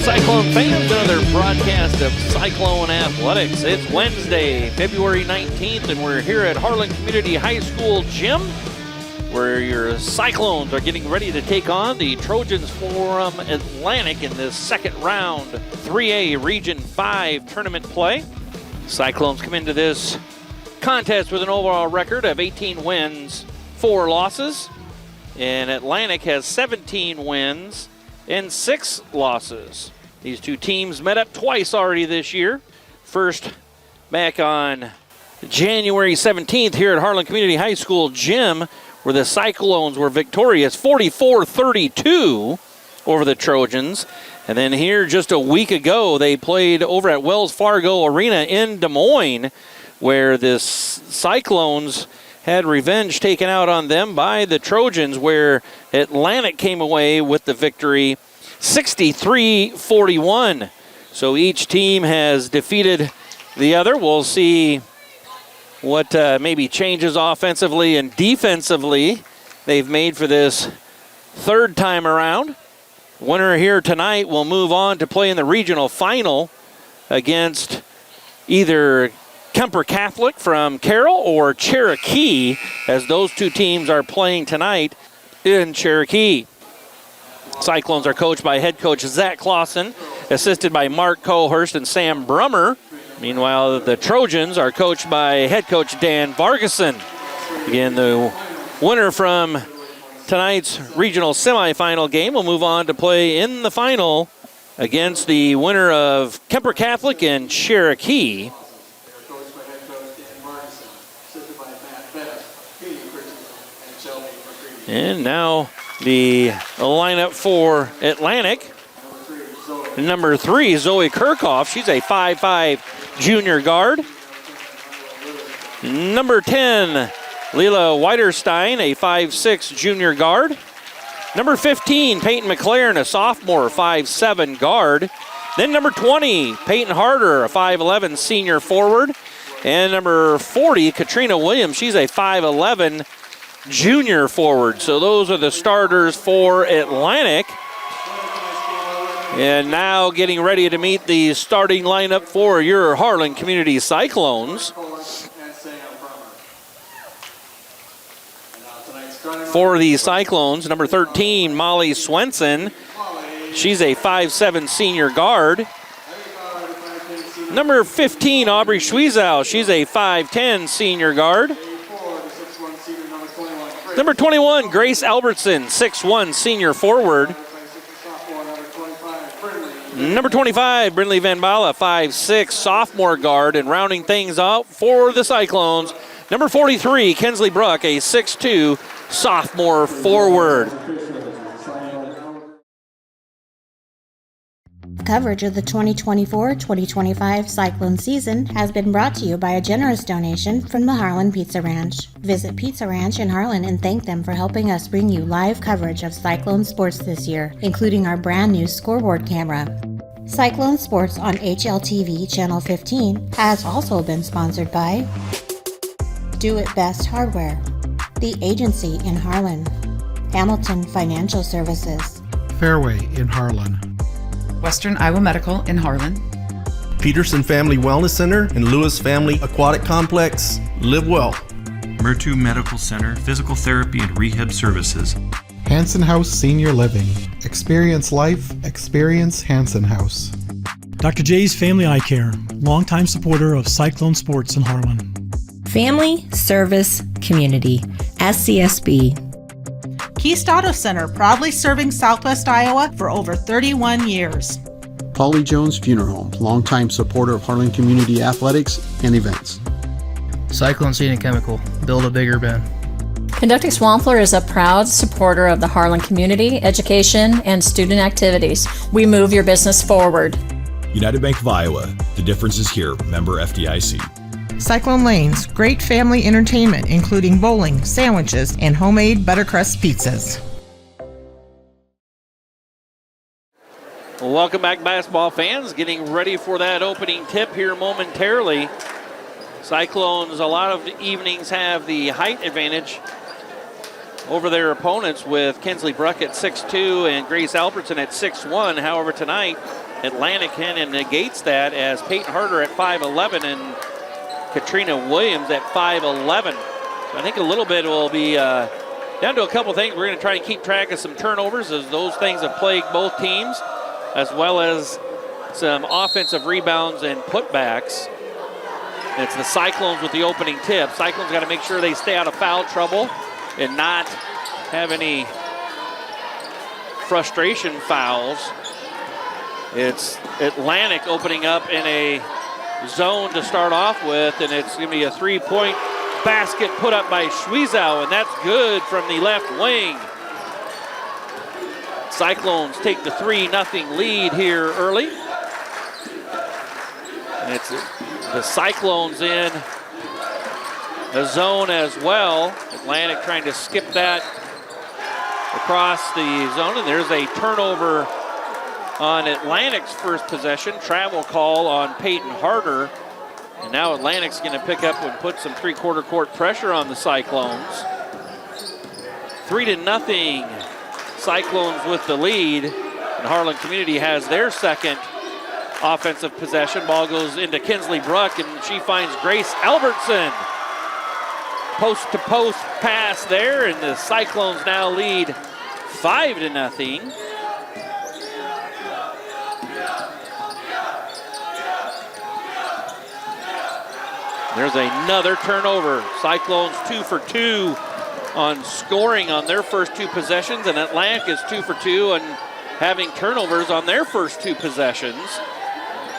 Cyclone fans, another broadcast of Cyclone Athletics. It's Wednesday, February 19th, and we're here at Harlan Community High School gym, where your Cyclones are getting ready to take on the Trojans from Atlantic in this second round 3A Region 5 tournament play. Cyclones come into this contest with an overall record of 18 wins, 4 losses, and Atlantic has 17 wins and 6 losses. These two teams met up twice already this year. First back on January 17th here at Harlan Community High School gym, where the Cyclones were victorious 44-32 over the Trojans. And then here just a week ago, they played over at Wells Fargo Arena in Des Moines, where the Cyclones had revenge taken out on them by the Trojans, where Atlantic came away with the victory 63-41. So each team has defeated the other. We'll see what maybe changes offensively and defensively they've made for this third time around. Winner here tonight will move on to play in the regional final against either Kemper Catholic from Carroll or Cherokee, as those two teams are playing tonight in Cherokee. Cyclones are coached by head coach Zach Clausen, assisted by Mark Cohurst and Sam Brummer. Meanwhile, the Trojans are coached by head coach Dan Vargason. Again, the winner from tonight's regional semifinal game will move on to play in the final against the winner of Kemper Catholic and Cherokee. And now the lineup for Atlantic. Number 3, Zoe Kirchhoff. She's a 5'5" junior guard. Number 10, Leela Weiderstein, a 5'6" junior guard. Number 15, Peyton McLaren, a sophomore, 5'7" guard. Then number 20, Peyton Harder, a 5'11" senior forward. And number 40, Katrina Williams, she's a 5'11" junior forward. So those are the starters for Atlantic. And now getting ready to meet the starting lineup for your Harlan Community Cyclones. For the Cyclones, number 13, Molly Swenson. She's a 5'7" senior guard. Number 15, Aubrey Schwiezow. She's a 5'10" senior guard. Number 21, Grace Albertson, 6'1" senior forward. Number 25, Brindley Van Bala, 5'6", sophomore guard. And rounding things out for the Cyclones, number 43, Kinsley Bruck, a 6'2", sophomore forward. Coverage of the 2024-2025 Cyclone season has been brought to you by a generous donation from the Harlan Pizza Ranch. Visit Pizza Ranch in Harlan and thank them for helping us bring you live coverage of Cyclone sports this year, including our brand new scoreboard camera. Cyclone Sports on HLTV Channel 15 has also been sponsored by Do It Best Hardware, The Agency in Harlan, Hamilton Financial Services, Fairway in Harlan, Western Iowa Medical in Harlan, Peterson Family Wellness Center and Lewis Family Aquatic Complex. Live well. Murtu Medical Center, Physical Therapy and Rehab Services. Hanson House Senior Living. Experience life, experience Hanson House. Dr. J's Family Eye Care, longtime supporter of Cyclone Sports in Harlan. Family Service Community, SCSB. Keast Auto Center, proudly serving Southwest Iowa for over 31 years. Polly Jones Funeral Home, longtime supporter of Harlan Community Athletics and events. Cyclone Seed and Chemical, build a bigger bin. Conducting Swampler is a proud supporter of the Harlan community, education, and student activities. We move your business forward. United Bank of Iowa, the difference is here, member FDIC. Cyclone Lanes, great family entertainment, including bowling, sandwiches, and homemade buttercrust pizzas. Welcome back, basketball fans. Getting ready for that opening tip here momentarily. Cyclones, a lot of evenings have the height advantage over their opponents, with Kinsley Bruck at 6'2" and Grace Albertson at 6'1". However, tonight Atlantic kind of negates that as Peyton Harder at 5'11" and Katrina Williams at 5'11". So I think a little bit will be down to a couple things. We're going to try and keep track of some turnovers as those things have plagued both teams, as well as some offensive rebounds and putbacks. It's the Cyclones with the opening tip. Cyclones got to make sure they stay out of foul trouble and not have any frustration fouls. It's Atlantic opening up in a zone to start off with, and it's going to be a three-point basket put up by Schwiezow, and that's good from the left wing. Cyclones take the 3-0 lead here early. And it's the Cyclones in the zone as well. Atlantic trying to skip that across the zone, and there's a turnover on Atlantic's first possession. Travel call on Peyton Harder. And now Atlantic's going to pick up and put some three-quarter court pressure on the Cyclones. 3-0. Cyclones with the lead. And Harlan Community has their second offensive possession. Ball goes into Kinsley Bruck, and she finds Grace Albertson. Post-to-post pass there, and the Cyclones now lead 5-0. There's another turnover. Cyclones 2 for 2 on scoring on their first two possessions, and Atlantic is 2 for 2 on having turnovers on their first two possessions.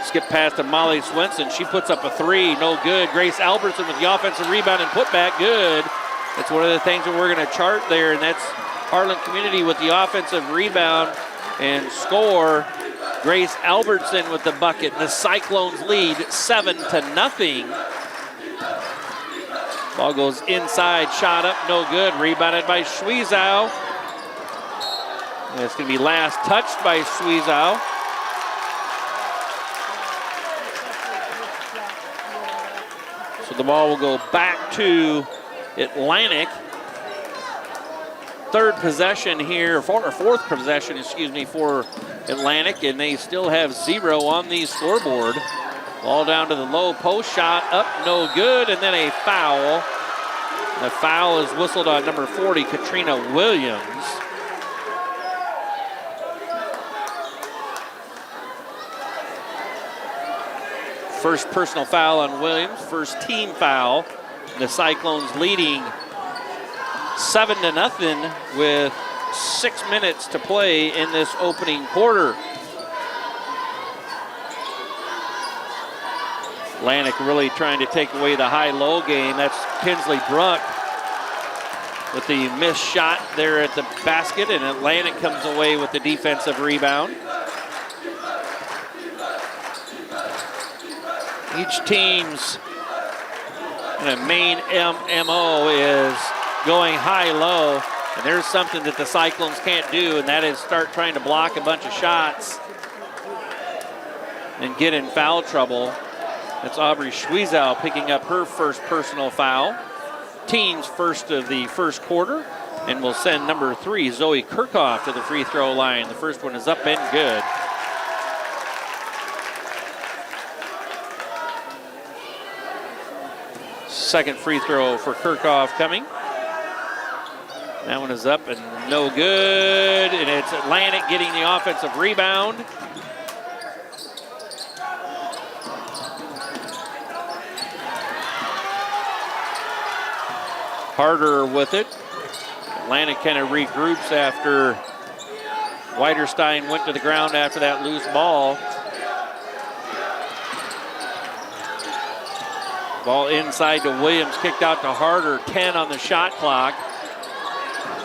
Skip pass to Molly Swenson. She puts up a three, no good. Grace Albertson with the offensive rebound and putback, good. That's one of the things that we're going to chart there, and that's Harlan Community with the offensive rebound and score. Grace Albertson with the bucket. The Cyclones lead 7-0. Ball goes inside, shot up, no good. Rebounded by Schwiezow. And it's going to be last touched by Schwiezow. So the ball will go back to Atlantic. Fourth possession for Atlantic, and they still have 0 on the scoreboard. Ball down to the low post, shot up, no good, and then a foul. The foul is whistled on number 40, Katrina Williams. First personal foul on Williams, first team foul. The Cyclones leading 7-0 with 6 minutes to play in this opening quarter. Atlantic really trying to take away the high-low game. That's Kinsley Bruck with the missed shot there at the basket, and Atlantic comes away with the defensive rebound. Each team's main MO is going high-low, and there's something that the Cyclones can't do, and that is start trying to block a bunch of shots and get in foul trouble. That's Aubrey Schwiezow picking up her first personal foul. Team's first of the first quarter, and will send number 3, Zoe Kirchhoff, to the free throw line. The first one is up and good. Second free throw for Kirchhoff coming. That one is up and no good, and it's Atlantic getting the offensive rebound. Harder with it. Atlantic kind of regroups after Weiderstein went to the ground after that loose ball. Ball inside to Williams, kicked out to Harder, 10 on the shot clock.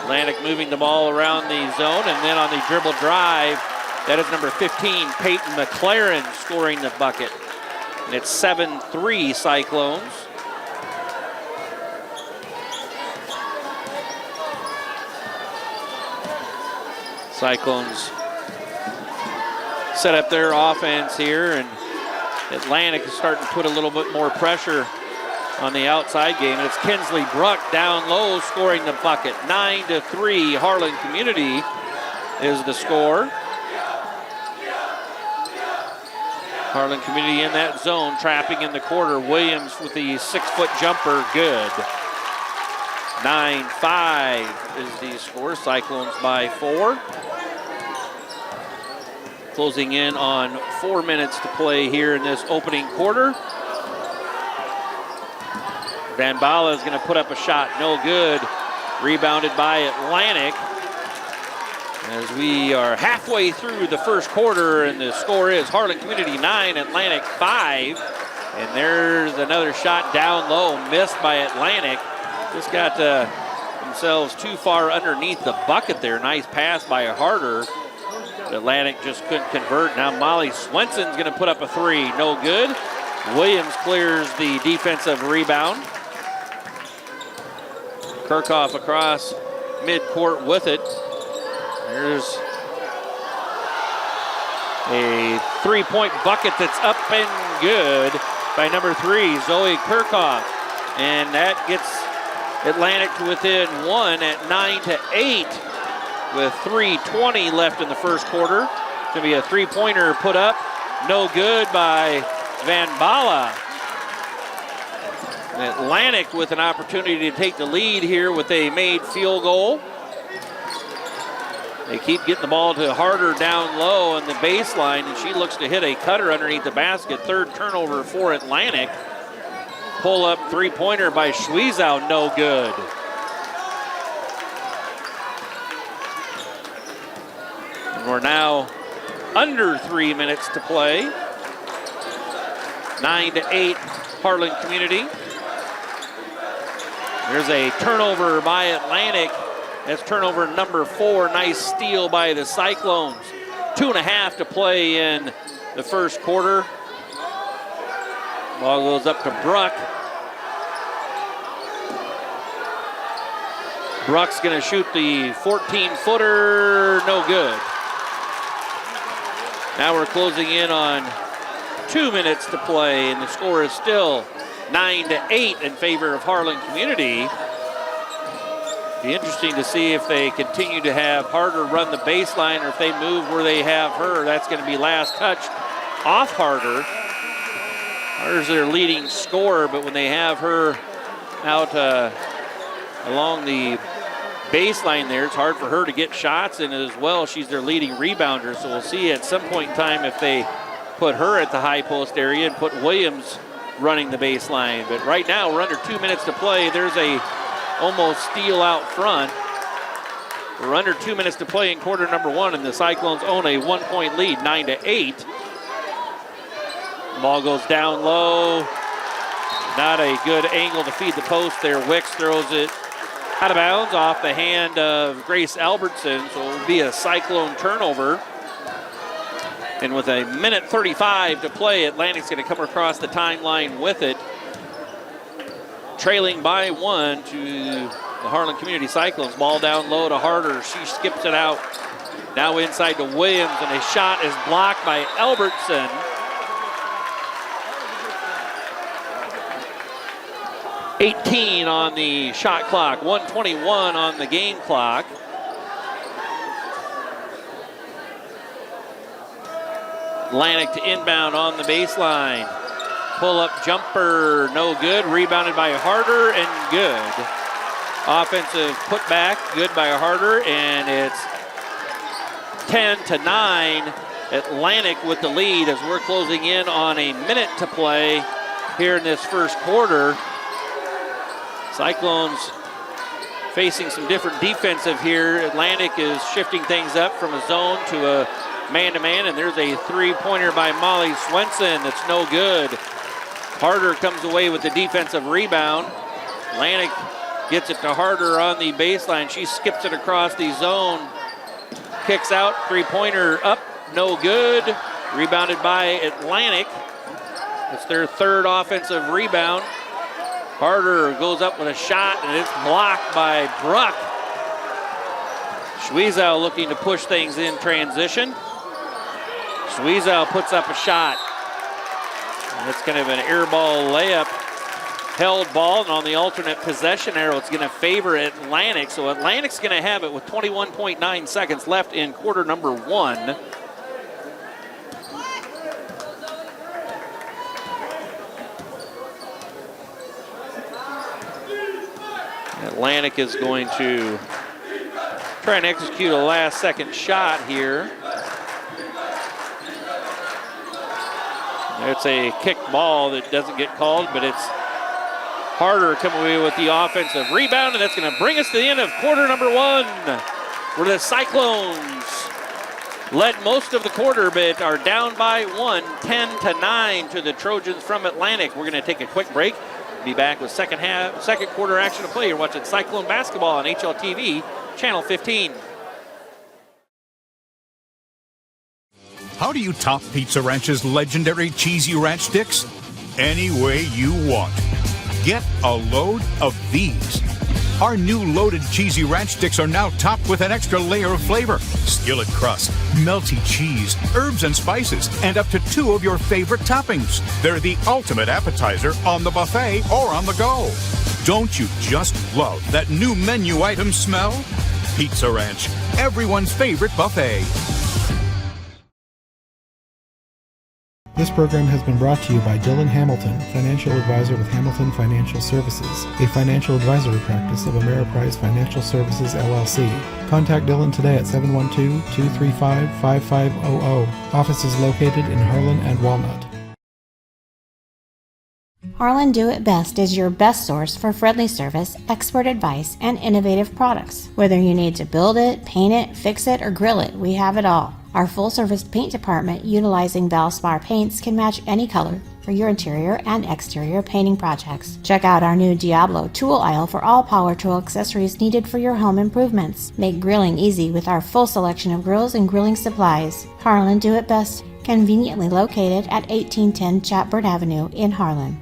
Atlantic moving the ball around the zone, and then on the dribble drive, that is number 15, Peyton McLaren, scoring the bucket. And it's 7-3 Cyclones. Cyclones set up their offense here, and Atlantic is starting to put a little bit more pressure on the outside game. It's Kinsley Bruck down low scoring the bucket. 9-3 Harlan Community is the score. Harlan Community in that zone, trapping in the quarter. Williams with the 6-foot jumper, good. 9-5 is the score. Cyclones by 4. Closing in on 4 minutes to play here in this opening quarter. Van Bala is going to put up a shot, no good. Rebounded by Atlantic. As we are halfway through the first quarter, and the score is Harlan Community 9, Atlantic 5. And there's another shot down low, missed by Atlantic. Just got themselves too far underneath the bucket there. Nice pass by Harder. Atlantic just couldn't convert. Now Molly Swenson's going to put up a 3. No good. Williams clears the defensive rebound. Kirchhoff across midcourt with it. There's a 3-point bucket that's up and good by number 3, Zoe Kirchhoff. And that gets Atlantic to within 1 at 9-8 with 3:20 left in the first quarter. It's going to be a 3-pointer put up. No good by Van Bala. Atlantic with an opportunity to take the lead here with a made field goal. They keep getting the ball to Harder down low on the baseline, and she looks to hit a cutter underneath the basket. 3rd turnover for Atlantic. Pull up 3-pointer by Schwiezow, no good. And we're now under 3 minutes to play. 9-8 Harlan Community. There's a turnover by Atlantic. That's turnover number 4. Nice steal by the Cyclones. 2.5 to play in the first quarter. Ball goes up to Bruck. Bruck's going to shoot the 14-footer. No good. Now we're closing in on 2 minutes to play, and the score is still 9-8 in favor of Harlan Community. Be interesting to see if they continue to have Harder run the baseline, or if they move where they have her. That's going to be last touch off Harder. Harder's their leading scorer, but when they have her out along the baseline there, it's hard for her to get shots, and as well, she's their leading rebounder. So we'll see at some point in time if they put her at the high post area and put Williams running the baseline. But right now, we're under 2 minutes to play. There's a almost steal out front. We're under 2 minutes to play in quarter number 1, and the Cyclones own a 1-point lead, 9-8. Ball goes down low. Not a good angle to feed the post there. Wicks throws it out of bounds off the hand of Grace Albertson, so it will be a Cyclone turnover. And with a minute 35 to play, Atlantic's going to come across the timeline with it. Trailing by 1 to the Harlan Community Cyclones. Ball down low to Harder. She skips it out. Now inside to Williams, and a shot is blocked by Albertson. $18 on the shot clock, 1:21 on the game clock. Atlantic to inbound on the baseline. Pull-up jumper, no good. Rebounded by Harder, and good. Offensive putback, good by Harder, and it's 10-9. Atlantic with the lead as we're closing in on a minute to play here in this first quarter. Cyclones facing some different defensive here. Atlantic is shifting things up from a zone to a man-to-man, and there's a 3-pointer by Molly Swenson that's no good. Harder comes away with the defensive rebound. Atlantic gets it to Harder on the baseline. She skips it across the zone. Kicks out, 3-pointer up, no good. Rebounded by Atlantic. It's their 3rd offensive rebound. Harder goes up with a shot, and it's blocked by Bruck. Schwiezow looking to push things in transition. Schwiezow puts up a shot. And it's going to be an air ball layup. Held ball, and on the alternate possession arrow, it's going to favor Atlantic. So Atlantic's going to have it with 21.9 seconds left in quarter number 1. Atlantic is going to try and execute a last-second shot here. It's a kicked ball that doesn't get called, but it's Harder coming away with the offensive rebound, and that's going to bring us to the end of quarter number one, where the Cyclones led most of the quarter, but are down by one, 10-9 to the Trojans from Atlantic. We're going to take a quick break. Be back with second quarter action to play. You're watching Cyclone basketball on HLTV, channel 15. How do you top Pizza Ranch's legendary cheesy ranch sticks? Any way you want. Get a load of these. Our new loaded cheesy ranch sticks are now topped with an extra layer of flavor. Skillet crust, melty cheese, herbs and spices, and up to 2 of your favorite toppings. They're the ultimate appetizer on the buffet or on the go. Don't you just love that new menu item smell? Pizza Ranch, everyone's favorite buffet. This program has been brought to you by Dylan Hamilton, financial advisor with Hamilton Financial Services, a financial advisory practice of Ameriprise Financial Services, LLC. Contact Dylan today at 712-235-5500. Office is located in Harlan and Walnut. Harlan Do It Best is your best source for friendly service, expert advice, and innovative products. Whether you need to build it, paint it, fix it, or grill it, we have it all. Our full-service paint department, utilizing Valspar paints, can match any color for your interior and exterior painting projects. Check out our new Diablo tool aisle for all power tool accessories needed for your home improvements. Make grilling easy with our full selection of grills and grilling supplies. Harlan Do It Best, conveniently located at 1810 Chatbird Avenue in Harlan.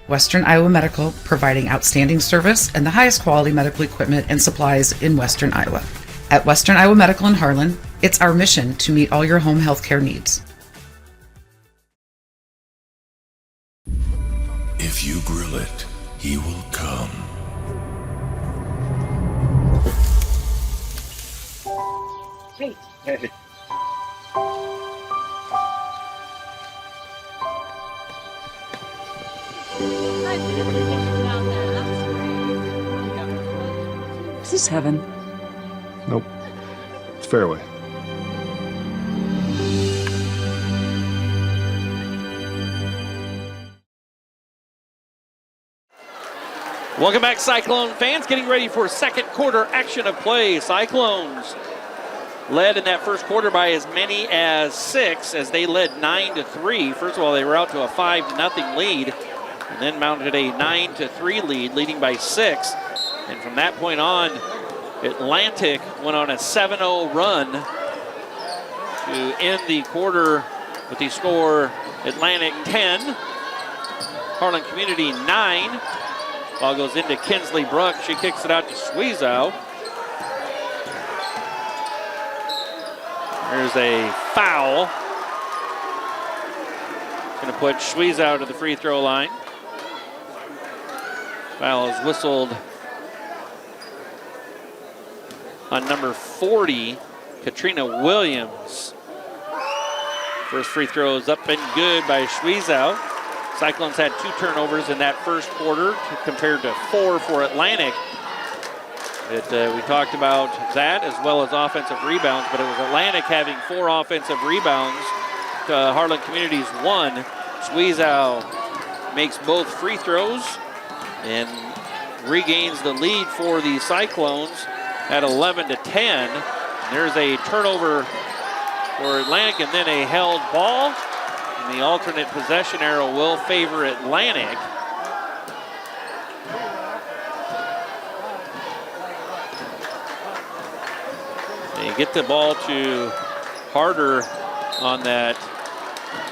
Western Iowa Medical, providing outstanding service and the highest quality medical equipment and supplies in Western Iowa. At Western Iowa Medical in Harlan, it's our mission to meet all your home health care needs. If you grill it, he will come. Hey. Is this heaven? Nope. It's fairway. Welcome back, Cyclone fans. Getting ready for second quarter action of play. Cyclones led in that first quarter by as many as 6 as they led 9-3. First of all, they were out to a 5-0 lead and then mounted a 9-3 lead, leading by 6. And from that point on, Atlantic went on a 7-0 run to end the quarter with the score Atlantic 10, Harlan Community 9. Ball goes into Kinsley Bruck. She kicks it out to Sweezow. There's a foul. Going to put Sweezow to the free throw line. Foul is whistled on number 40, Katrina Williams. First free throw is up and good by Sweezow. Cyclones had 2 turnovers in that first quarter compared to 4 for Atlantic. We talked about that as well as offensive rebounds, but it was Atlantic having 4 offensive rebounds to Harlan Community's 1. Sweezow makes both free throws and regains the lead for the Cyclones at 11-10. There's a turnover for Atlantic and then a held ball. And the alternate possession arrow will favor Atlantic. They get the ball to Harder on that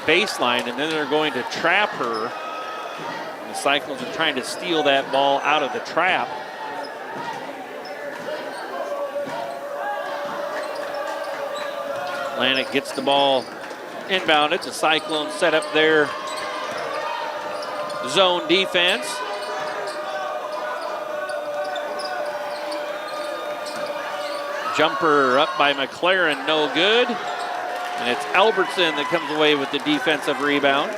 baseline, and then they're going to trap her. And the Cyclones are trying to steal that ball out of the trap. Atlantic gets the ball inbound. It's a Cyclone set up their zone defense. Jumper up by McLaren, no good. And it's Albertson that comes away with the defensive rebound.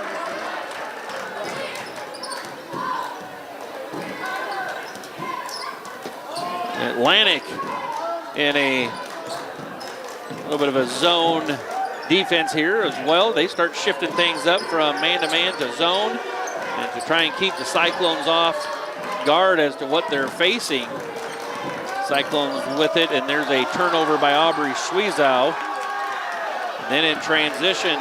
Atlantic in a little bit of a zone defense here as well. They start shifting things up from man-to-man to zone and to try and keep the Cyclones off guard as to what they're facing. Cyclones with it, and there's a turnover by Aubrey Schwiezow. And then in transition,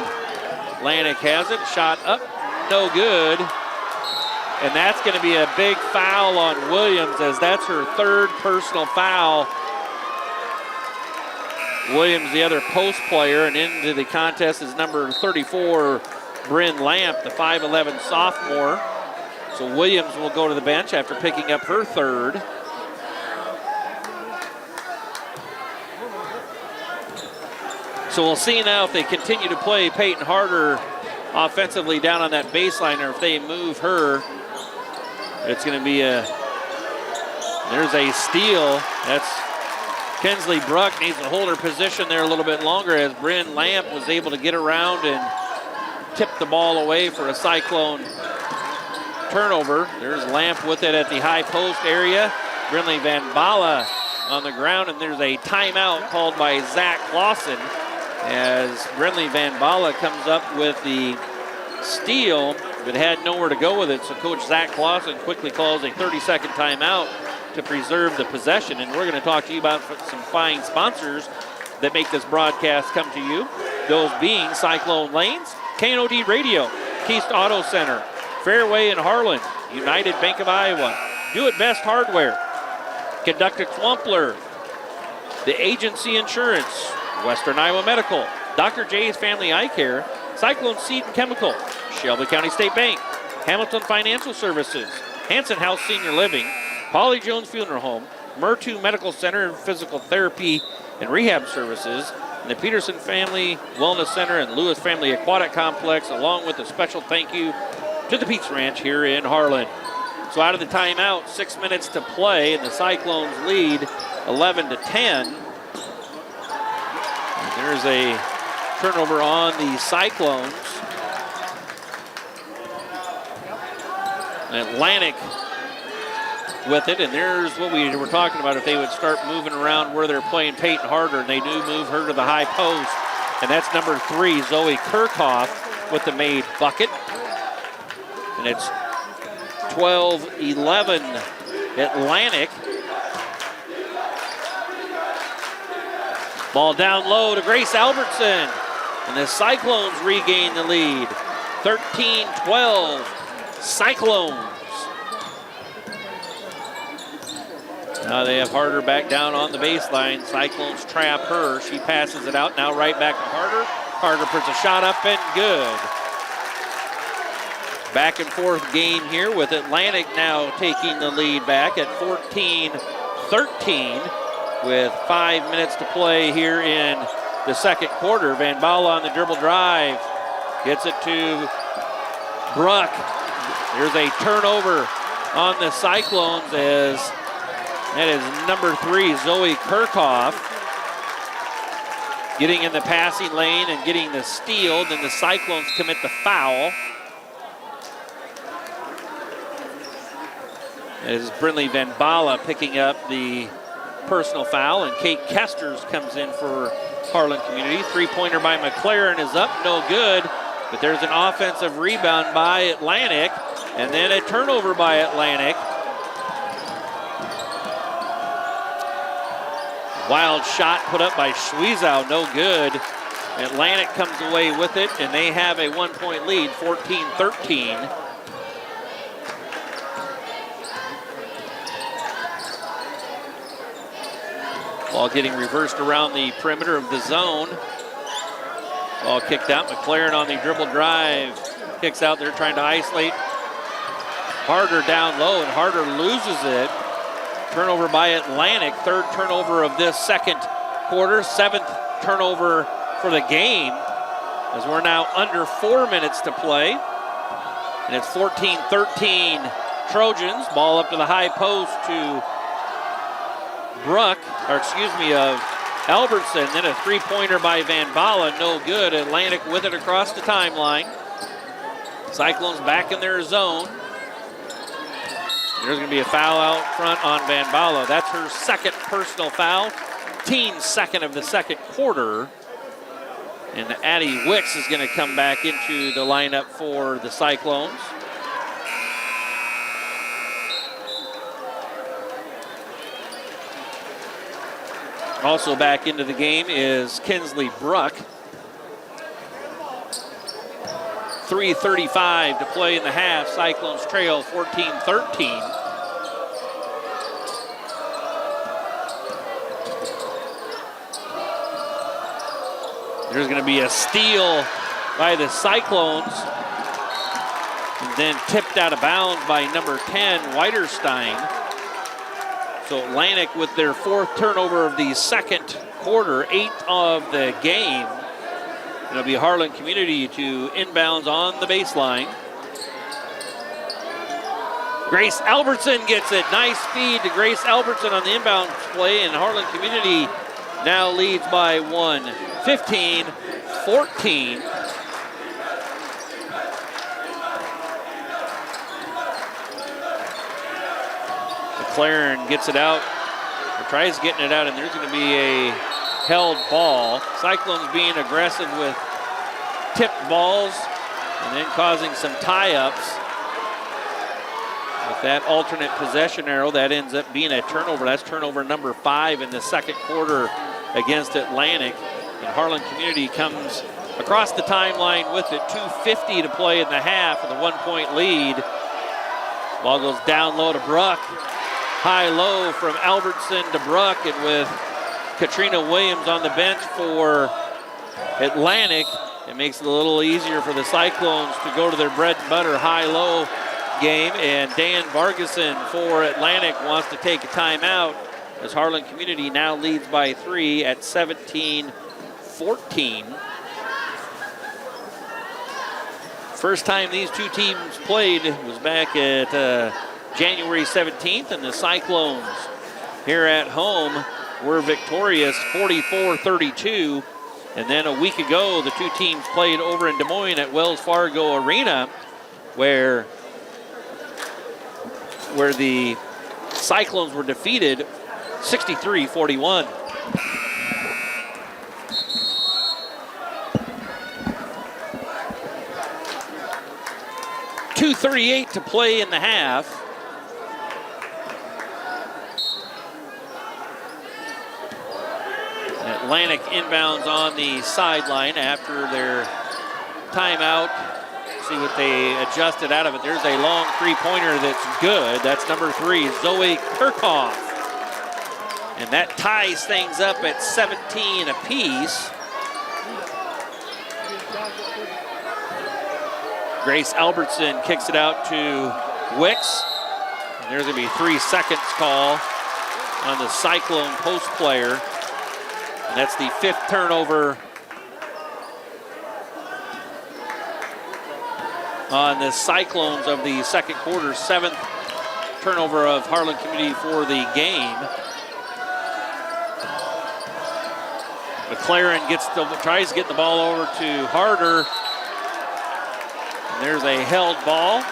Atlantic has it, shot up, no good. And that's going to be a big foul on Williams, as that's her third personal foul. Williams, the other post player, and into the contest is number 34, Bryn Lamp, the 5'11 sophomore. So Williams will go to the bench after picking up her third. So we'll see now if they continue to play Peyton Harder offensively down on that baseline, or if they move her. It's going to be there's a steal. That's Kinsley Bruck needs to hold her position there a little bit longer, as Bryn Lamp was able to get around and tip the ball away for a Cyclone turnover. There's Lamp with it at the high post area. Brinley Van Bala on the ground, and there's a timeout called by Zach Clausen, as Brinley Van Bala comes up with the steal, but had nowhere to go with it. So Coach Zach Clausen quickly calls a 30-second timeout to preserve the possession. And we're going to talk to you about some fine sponsors that make this broadcast come to you. Those being Cyclone Lanes, K&OD Radio, Keast Auto Center, Fairway in Harlan, United Bank of Iowa, Do It Best Hardware, Conductor Swampler, The Agency Insurance, Western Iowa Medical, Dr. J's Family Eye Care, Cyclone Seed and Chemical, Shelby County State Bank, Hamilton Financial Services, Hanson House Senior Living, Polly Jones Funeral Home, Murtu Medical Center and Physical Therapy and Rehab Services, and the Peterson Family Wellness Center and Lewis Family Aquatic Complex, along with a special thank you to the Pizza Ranch here in Harlan. So out of the timeout, 6 minutes to play, and the Cyclones lead 11-10. There's a turnover on the Cyclones. Atlantic with it, and there's what we were talking about, if they would start moving around where they're playing Peyton Harder, and they do move her to the high post, and that's number 3, Zoe Kirchhoff, with the made bucket. And it's 12-11 Atlantic. Ball down low to Grace Albertson, and the Cyclones regain the lead. 13-12 Cyclones. Now they have Harder back down on the baseline. Cyclones trap her. She passes it out. Now right back to Harder. Harder puts a shot up and good. Back and forth game here, with Atlantic now taking the lead back at 14-13 with 5 minutes to play here in the second quarter. Van Bala on the dribble drive. Gets it to Bruck. There's a turnover on the Cyclones, as that is number 3, Zoe Kirchhoff, getting in the passing lane and getting the steal. Then the Cyclones commit the foul. As Brinley Van Bala picking up the personal foul, and Kate Kesters comes in for Harlan Community. Three-pointer by McLaren is up, no good, but there's an offensive rebound by Atlantic, and then a turnover by Atlantic. Wild shot put up by Schwiezow, no good. Atlantic comes away with it, and they have a 1-point lead, 14-13. Ball getting reversed around the perimeter of the zone. Ball kicked out. McLaren on the dribble drive. Kicks out there trying to isolate. Harder down low, and Harder loses it. Turnover by Atlantic. Third turnover of this second quarter. 7th turnover for the game, as we're now under 4 minutes to play. And it's 14-13 Trojans. Ball up to the high post to Albertson. Then a three-pointer by Van Bala, no good. Atlantic with it across the timeline. Cyclones back in their zone. There's going to be a foul out front on Van Bala. That's her second personal foul. Team's second of the second quarter. And Addie Wicks is going to come back into the lineup for the Cyclones. Also back into the game is Kinsley Bruck. 3:35 to play in the half. Cyclones trail 14-13. There's going to be a steal by the Cyclones. And then tipped out of bounds by number 10, Weiderstein. So Atlantic with their fourth turnover of the second quarter, 8th of the game. It'll be Harlan Community to inbounds on the baseline. Grace Albertson gets it. Nice feed to Grace Albertson on the inbound play, and Harlan Community now leads by 1, 15-14. McLaren gets it out, or tries getting it out, and there's going to be a held ball. Cyclones being aggressive with tipped balls and then causing some tie-ups. With that alternate possession arrow, that ends up being a turnover. That's turnover number 5 in the second quarter against Atlantic. And Harlan Community comes across the timeline with it. 2:50 to play in the half with a 1-point lead. Ball goes down low to Bruck. High-low from Albertson to Bruck, and with Katrina Williams on the bench for Atlantic, it makes it a little easier for the Cyclones to go to their bread and butter high-low game. And Dan Vargason for Atlantic wants to take a timeout as Harlan Community now leads by 3 at 17-14. First time these two teams played was back at January 17th, and the Cyclones here at home were victorious 44-32. And then a week ago, the two teams played over in Des Moines at Wells Fargo Arena, where the Cyclones were defeated 63-41. .238 to play in the half. Atlantic inbounds on the sideline after their timeout. See what they adjusted out of it. There's a long three-pointer that's good. That's number 3, Zoe Kirchhoff. And that ties things up at 17 apiece. Grace Albertson kicks it out to Wicks. And there's going to be 3 seconds call on the Cyclone post player. And that's the 5th turnover on the Cyclones of the second quarter. 7th turnover of Harlan Community for the game. McLaren tries to get the ball over to Harder. And there's a held ball.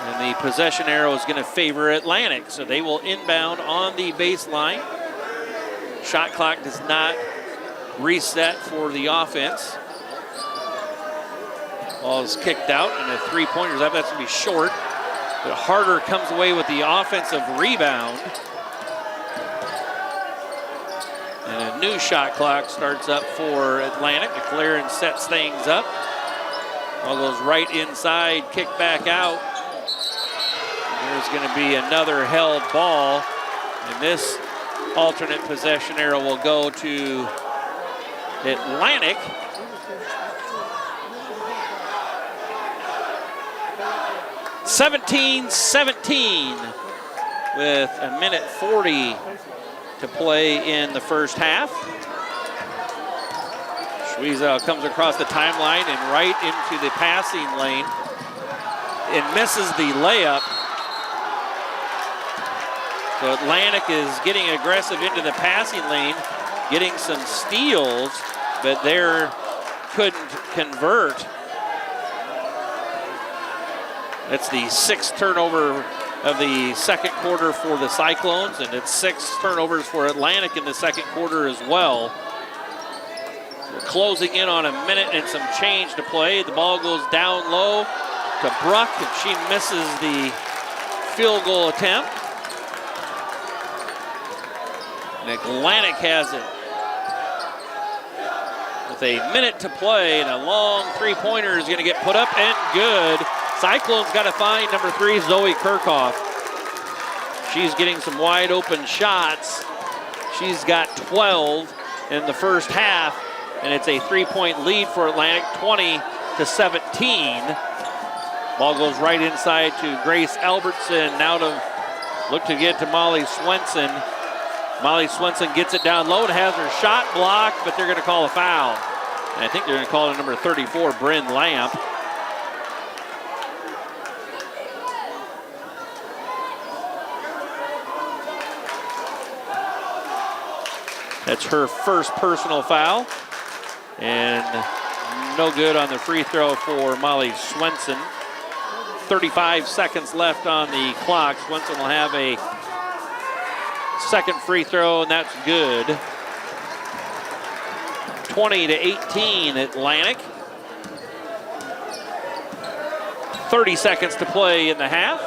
And the possession arrow is going to favor Atlantic. So they will inbound on the baseline. Shot clock does not reset for the offense. Ball is kicked out, and a three-pointer's up. That's going to be short. But Harder comes away with the offensive rebound. And a new shot clock starts up for Atlantic. McLaren sets things up. Ball goes right inside, kick back out. There's going to be another held ball. And this alternate possession arrow will go to Atlantic. (17-17) with a minute 40 to play in the first half. Schwiezow comes across the timeline and right into the passing lane and misses the layup. So Atlantic is getting aggressive into the passing lane, getting some steals, but they couldn't convert. It's the sixth turnover of the second quarter for the Cyclones, and it's 6 turnovers for Atlantic in the second quarter as well. We're closing in on a minute and some change to play. The ball goes down low to Bruck, and she misses the field goal attempt. And Atlantic has it with a minute to play, and a long three-pointer is going to get put up and good. Cyclone's got to find number 3, Zoe Kirchhoff. She's getting some wide open shots. She's got 12 in the first half, and it's a 3-point lead for Atlantic, 20-17. Ball goes right inside to Grace Albertson. Now to look to get to Molly Swenson. Molly Swenson gets it down low and has her shot blocked, but they're going to call a foul. And I think they're going to call it number 34, Bryn Lamp. That's her first personal foul. And no good on the free throw for Molly Swenson. 35 seconds left on the clock. Swenson will have a second free throw, and that's good. 20-18 Atlantic. 30 seconds to play in the half.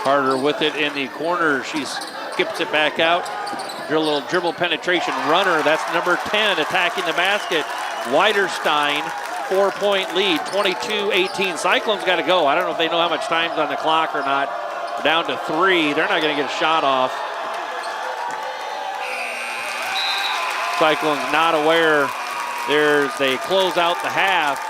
Carter with it in the corner. She skips it back out. A little dribble penetration runner. That's number 10 attacking the basket. Weiderstein, 4-point lead, 22-18. Cyclone's got to go. I don't know if they know how much time's on the clock or not. Down to 3. They're not going to get a shot off. Cyclone's not aware. They close out the half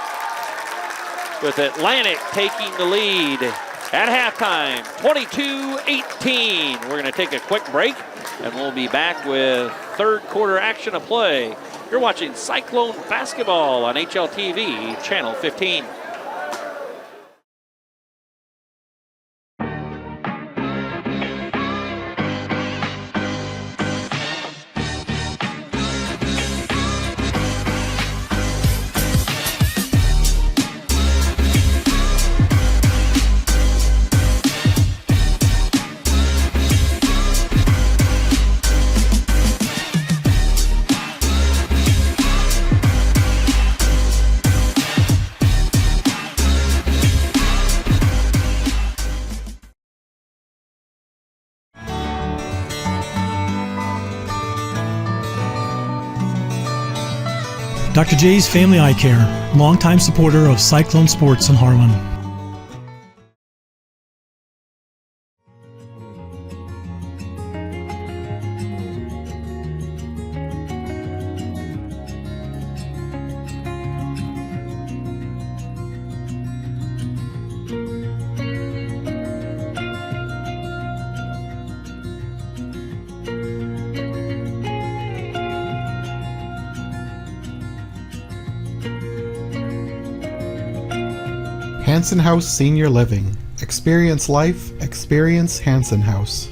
with Atlantic taking the lead at halftime, 22-18. We're going to take a quick break, and we'll be back with third quarter action of play. You're watching Cyclone basketball on HLTV, Channel 15. Dr. J's Family Eye Care, longtime supporter of Cyclone Sports in Harlan. Hanson House Senior Living. Experience life, experience Hanson House.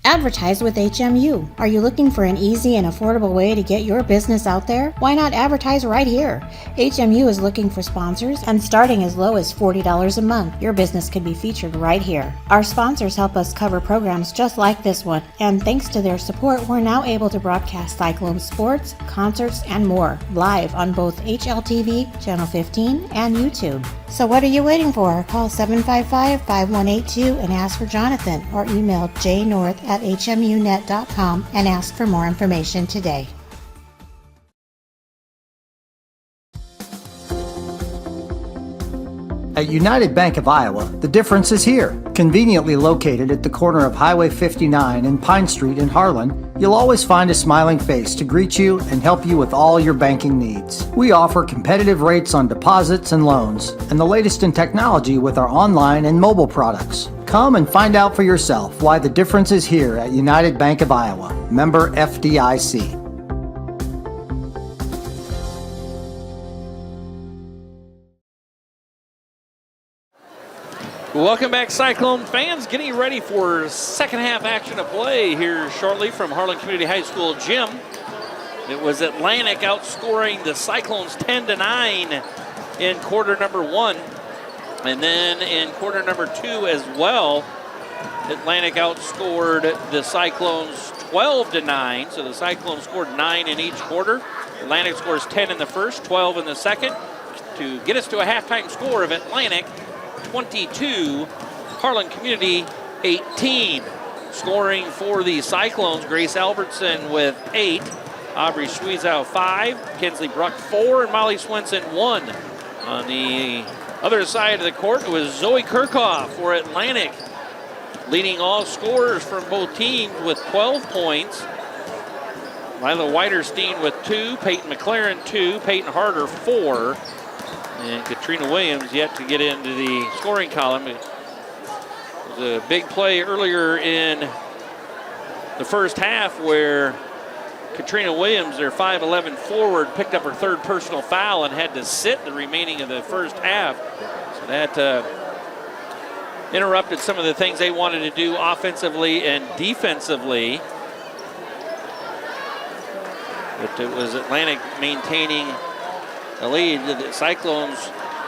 Advertise with HMU. Are you looking for an easy and affordable way to get your business out there? Why not advertise right here? HMU is looking for sponsors, and starting as low as $40 a month, your business could be featured right here. Our sponsors help us cover programs just like this one, and thanks to their support, we're now able to broadcast Cyclone sports, concerts, and more live on both HLTV, Channel 15, and YouTube. So what are you waiting for? Call 755-5182 and ask for Jonathan, or email jnorth@hmunet.com and ask for more information today. At United Bank of Iowa, the difference is here. Conveniently located at the corner of Highway 59 and Pine Street in Harlan, you'll always find a smiling face to greet you and help you with all your banking needs. We offer competitive rates on deposits and loans, and the latest in technology with our online and mobile products. Come and find out for yourself why the difference is here at United Bank of Iowa. Member FDIC. Welcome back, Cyclone fans. Getting ready for second half action of play here shortly from Harlan Community High School gym. It was Atlantic outscoring the Cyclones 10-9 in quarter number 1. And then in quarter number 2 as well, Atlantic outscored the Cyclones 12-9. So the Cyclones scored 9 in each quarter. Atlantic scores 10 in the first, 12 in the second, to get us to a halftime score of Atlantic 22, Harlan Community 18. Scoring for the Cyclones, Grace Albertson with 8, Aubrey Schweizow 5, Kinsley Bruck 4, and Molly Swenson 1. On the other side of the court, it was Zoe Kirchhoff for Atlantic, leading all scorers from both teams with 12 points. Lila Weiderstein with 2, Peyton McLaren 2, Peyton Harder 4. And Katrina Williams yet to get into the scoring column. It was a big play earlier in the first half where Katrina Williams, their 5'11 forward, picked up her third personal foul and had to sit the remaining of the first half. So that interrupted some of the things they wanted to do offensively and defensively. But it was Atlantic maintaining the lead. The Cyclones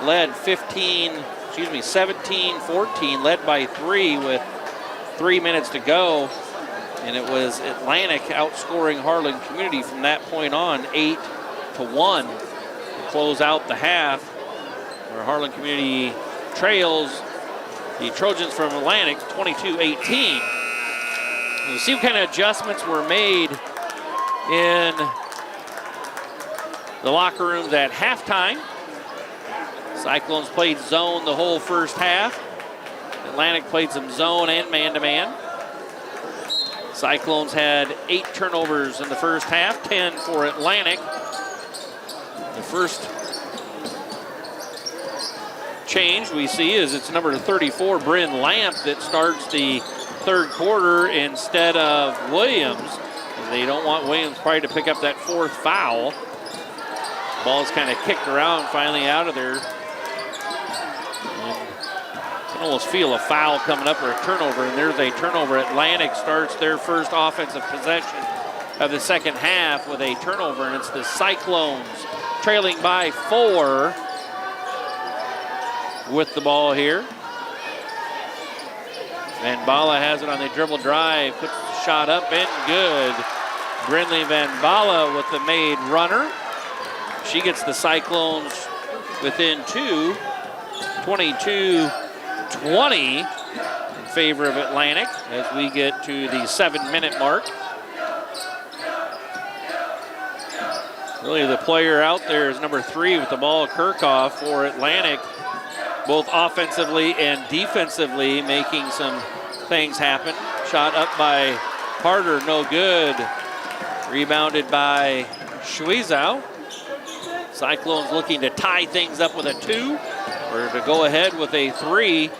led 17-14, led by 3 with 3 minutes to go. And it was Atlantic outscoring Harlan Community from that point on 8-1 to close out the half, where Harlan Community trails the Trojans from Atlantic 22-18. We'll see what kind of adjustments were made in the locker rooms at halftime. Cyclones played zone the whole first half. Atlantic played some zone and man-to-man. Cyclones had 8 turnovers in the first half, 10 for Atlantic. The first change we see is it's number 34, Bryn Lamp, that starts the third quarter instead of Williams. They don't want Williams probably to pick up that 4th foul. Ball's kind of kicked around, finally out of there. And you can almost feel a foul coming up or a turnover, and there's a turnover. Atlantic starts their first offensive possession of the second half with a turnover, and it's the Cyclones trailing by 4 with the ball here. Van Bala has it on the dribble drive, puts the shot up and good. Brinley Van Bala with the made runner. She gets the Cyclones within 2, 22-20 in favor of Atlantic as we get to the 7-minute mark. Really the player out there is number 3 with the ball, Kirchhoff for Atlantic, both offensively and defensively making some things happen. Shot up by Harder, no good. Rebounded by Schweizow. Cyclones looking to tie things up with a 2 or to go ahead with a 3.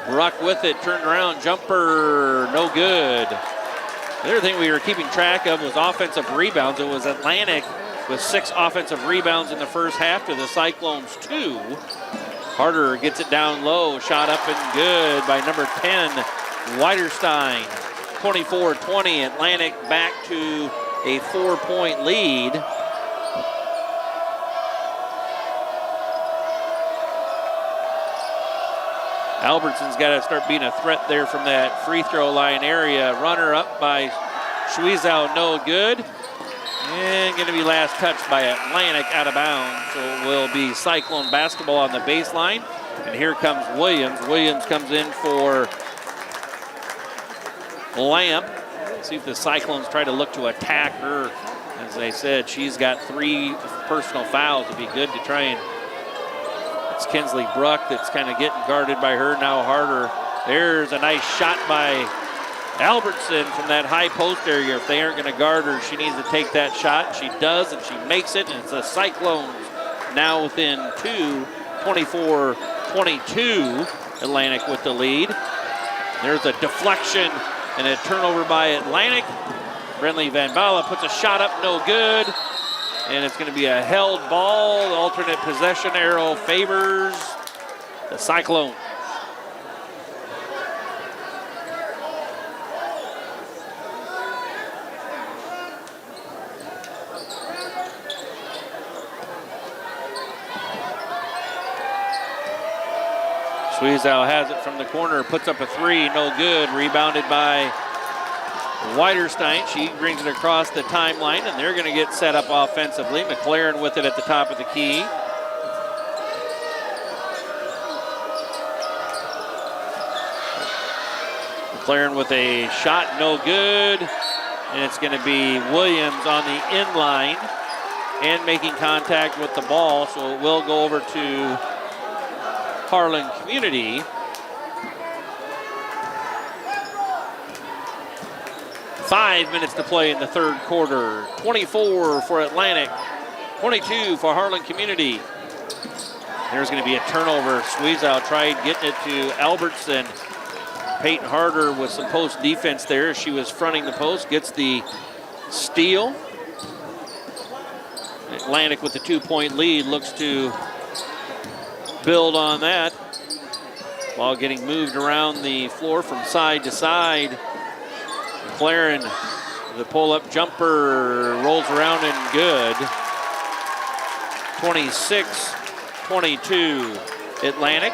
Bruck with it, turned around, jumper, no good. The other thing we were keeping track of was offensive rebounds. It was Atlantic with 6 offensive rebounds in the first half to the Cyclones 2. Harder gets it down low, shot up and good by number 10, Weiderstein. 24-20, Atlantic back to a 4-point lead. Albertson's got to start being a threat there from that free throw line area. Runner up by Schweizow, no good. And going to be last touched by Atlantic out of bounds. So it will be Cyclone basketball on the baseline. And here comes Williams. Williams comes in for Lamp. See if the Cyclones try to look to attack her. As I said, she's got 3 personal fouls. It'd be good to try and It's Kinsley Bruck that's kind of getting guarded by her. Now Harder. There's a nice shot by Albertson from that high post area. If they aren't going to guard her, she needs to take that shot. She does, and she makes it, and it's the Cyclones now within 2, 24-22. Atlantic with the lead. There's a deflection and a turnover by Atlantic. Brinley Van Bala puts a shot up, no good. And it's going to be a held ball. The alternate possession arrow favors the Cyclone. Sweezow has it from the corner, puts up a three, no good. Rebounded by Weiderstein. She brings it across the timeline, and they're going to get set up offensively. McLaren with it at the top of the key. McLaren with a shot, no good. And it's going to be Williams on the inline and making contact with the ball, so it will go over to Harlan Community. 5 minutes to play in the third quarter. 24 for Atlantic, 22 for Harlan Community. There's going to be a turnover. Sweezow tried getting it to Albertson. Peyton Harder with some post defense there. She was fronting the post, gets the steal. Atlantic with the 2-point lead looks to build on that. Ball getting moved around the floor from side to side. McLaren, the pull-up jumper, rolls around and good. 26-22 Atlantic.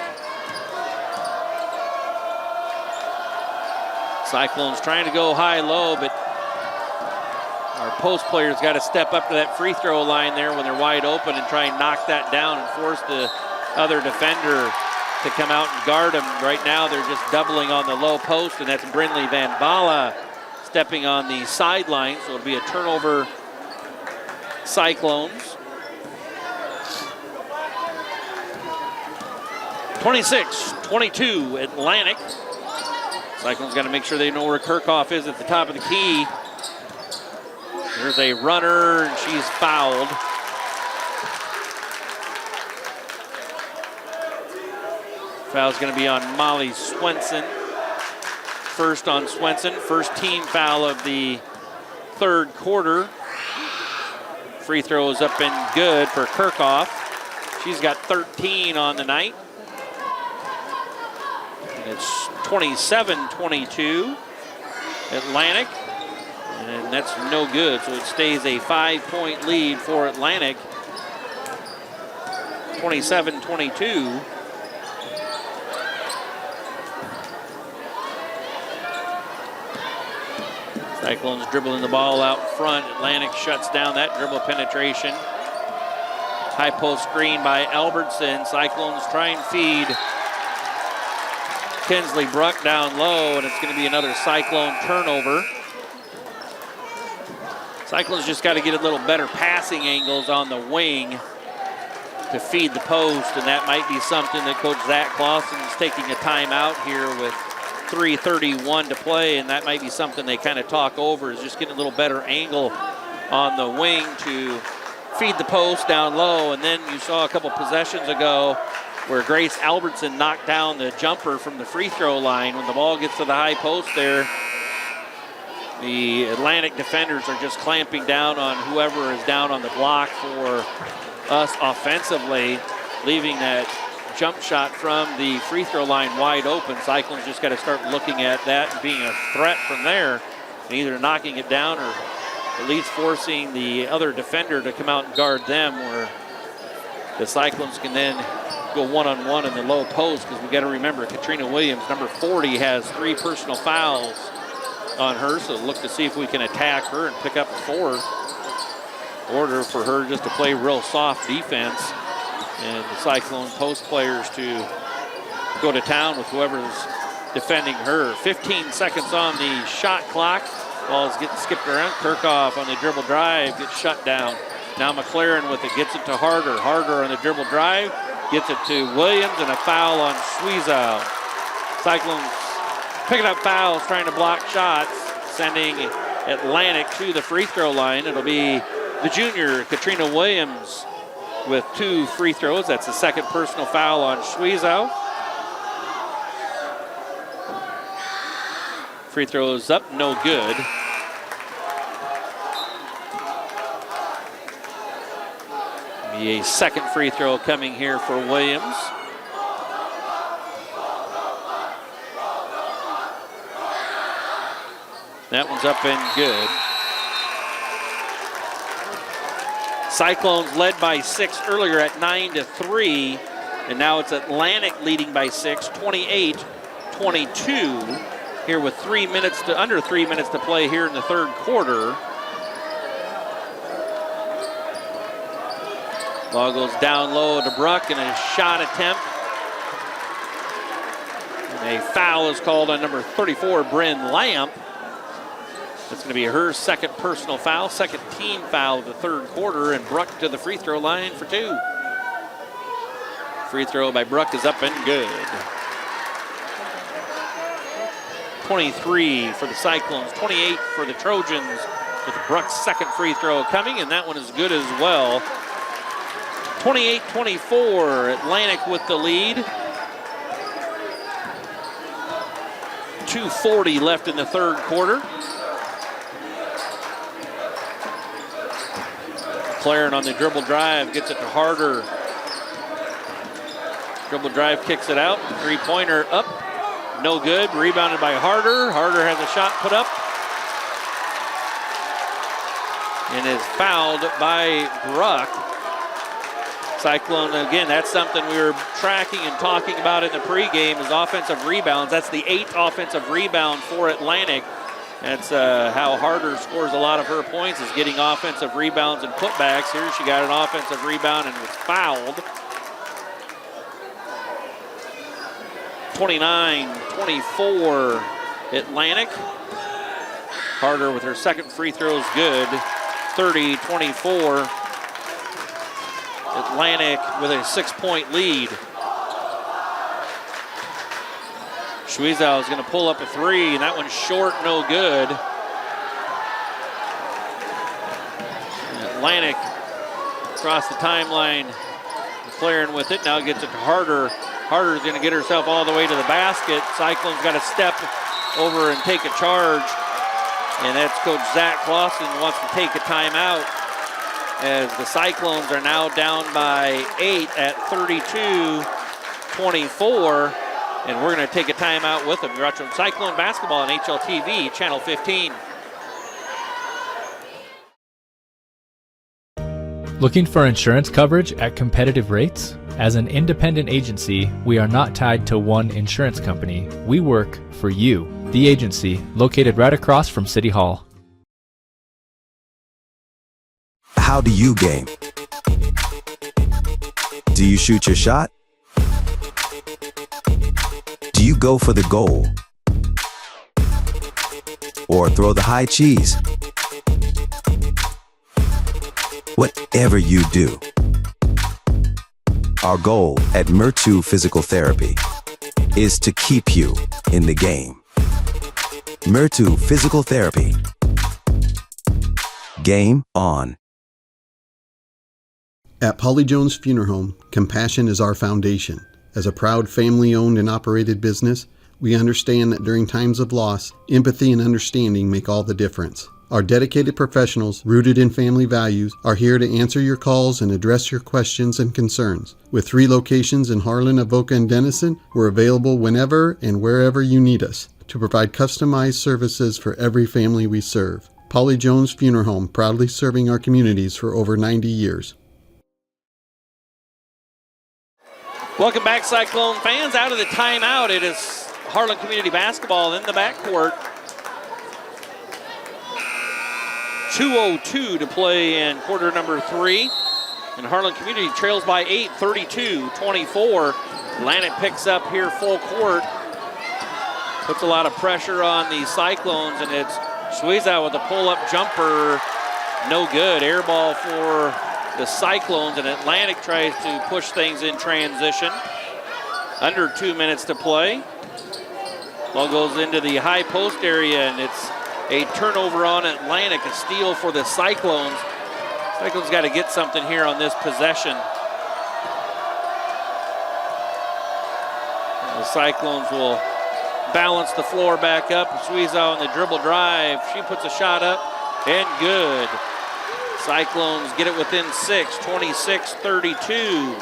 Cyclones trying to go high-low, but our post players got to step up to that free throw line there when they're wide open and try and knock that down and force the other defender to come out and guard them. Right now they're just doubling on the low post, and that's Brinley Van Bala stepping on the sideline, so it'll be a turnover Cyclones. 26-22 Atlantic. Cyclones got to make sure they know where Kirchhoff is at the top of the key. There's a runner, and she's fouled. Foul's going to be on Molly Swenson. First on Swenson, first team foul of the third quarter. Free throw is up and good for Kirchhoff. She's got 13 on the night. And it's 27-22 Atlantic. And that's no good, so it stays a 5-point lead for Atlantic. 27-22. Cyclones dribbling the ball out front. Atlantic shuts down that dribble penetration. High post screen by Albertson. Cyclones try and feed Kinsley Bruck down low, and it's going to be another Cyclone turnover. Cyclones just got to get a little better passing angles on the wing to feed the post, and that might be something that Coach Zach Clausen is taking a timeout here with 3:31 to play, and that might be something they kind of talk over, is just getting a little better angle on the wing to feed the post down low. And then you saw a couple possessions ago where Grace Albertson knocked down the jumper from the free throw line. When the ball gets to the high post there, the Atlantic defenders are just clamping down on whoever is down on the block for us offensively, leaving that jump shot from the free throw line wide open. Cyclones just got to start looking at that and being a threat from there, and either knocking it down or at least forcing the other defender to come out and guard them, where the Cyclones can then go one-on-one in the low post, because we got to remember Katrina Williams, number 40, has 3 personal fouls on her, so look to see if we can attack her and pick up a 4th. Order for her just to play real soft defense, and the Cyclone post players to go to town with whoever's defending her. 15 seconds on the shot clock. Ball's getting skipped around. Kirchhoff on the dribble drive gets shut down. Now McLaren with it, gets it to Harder. Harder on the dribble drive, Gets it to Williams, and a foul on Sweezow. Cyclones picking up fouls, trying to block shots, sending Atlantic to the free throw line. It'll be the junior, Katrina Williams, with 2 free throws. That's the second personal foul on Sweezow. Free throws up, no good. Be a second free throw coming here for Williams. That one's up and good. Cyclones led by 6 earlier at 9-3, and now it's Atlantic leading by 6, 28-22. Here with under 3 minutes to play here in the third quarter. Ball goes down low to Bruck, and a shot attempt. And a foul is called on number 34, Bryn Lamp. That's going to be her second personal foul, second team foul of the third quarter, and Bruck to the free throw line for 2. Free throw by Bruck is up and good. 23 for the Cyclones, 28 for the Trojans, with Bruck's second free throw coming, and that one is good as well. 28-24, Atlantic with the lead. 2:40 left in the third quarter. McLaren on the dribble drive, gets it to Harder. Dribble drive, kicks it out. Three-pointer up, no good. Rebounded by Harder. Harder has a shot put up and is fouled by Bruck. Cyclone, again, that's something we were tracking and talking about in the pregame, is offensive rebounds. That's the 8th offensive rebound for Atlantic. That's how Harder scores a lot of her points, is getting offensive rebounds and putbacks. Here she got an offensive rebound and was fouled. 29-24 Atlantic. Harder with her second free throw is good. 30-24. Atlantic with a 6-point lead. Schweizau is going to pull up a 3, and that one's short, no good. Atlantic across the timeline. McLaren with it, now gets it to Harder. Harder's going to get herself all the way to the basket. Cyclone's got to step over and take a charge. And that's Coach Zach Clausen wants to take a timeout, as the Cyclones are now down by 8 at 32-24. And we're going to take a timeout with them. You're watching Cyclone basketball on HLTV, Channel 15. Looking for insurance coverage at competitive rates? As an independent agency, we are not tied to one insurance company. We work for you, the agency, located right across from City Hall. How do you game? Do you shoot your shot? Do you go for the goal? Or throw the high cheese? Whatever you do, our goal at Murtu Physical Therapy is to keep you in the game. Murtu Physical Therapy. Game on. At Polly Jones Funeral Home, compassion is our foundation. As a proud family-owned and operated business, we understand that during times of loss, empathy and understanding make all the difference. Our dedicated professionals, rooted in family values, are here to answer your calls and address your questions and concerns. With 3 locations in Harlan, Avoca, and Denison, we're available whenever and wherever you need us to provide customized services for every family we serve. Polly Jones Funeral Home, proudly serving our communities for over 90 years. Welcome back, Cyclone fans. Out of the timeout, it is Harlan Community Basketball in the backcourt. 2:02 to play in quarter number 3. And Harlan Community trails by 8, 32-24. Atlantic picks up here full court. Puts a lot of pressure on the Cyclones, and it's Schweizau with a pull-up jumper. No good. Air ball for the Cyclones, and Atlantic tries to push things in transition. Under 2 minutes to play. Ball goes into the high post area, and it's a turnover on Atlantic, a steal for the Cyclones. Cyclones got to get something here on this possession. The Cyclones will balance the floor back up. Suiza on the dribble drive. She puts a shot up and good. Cyclones get it within 6, 26-32.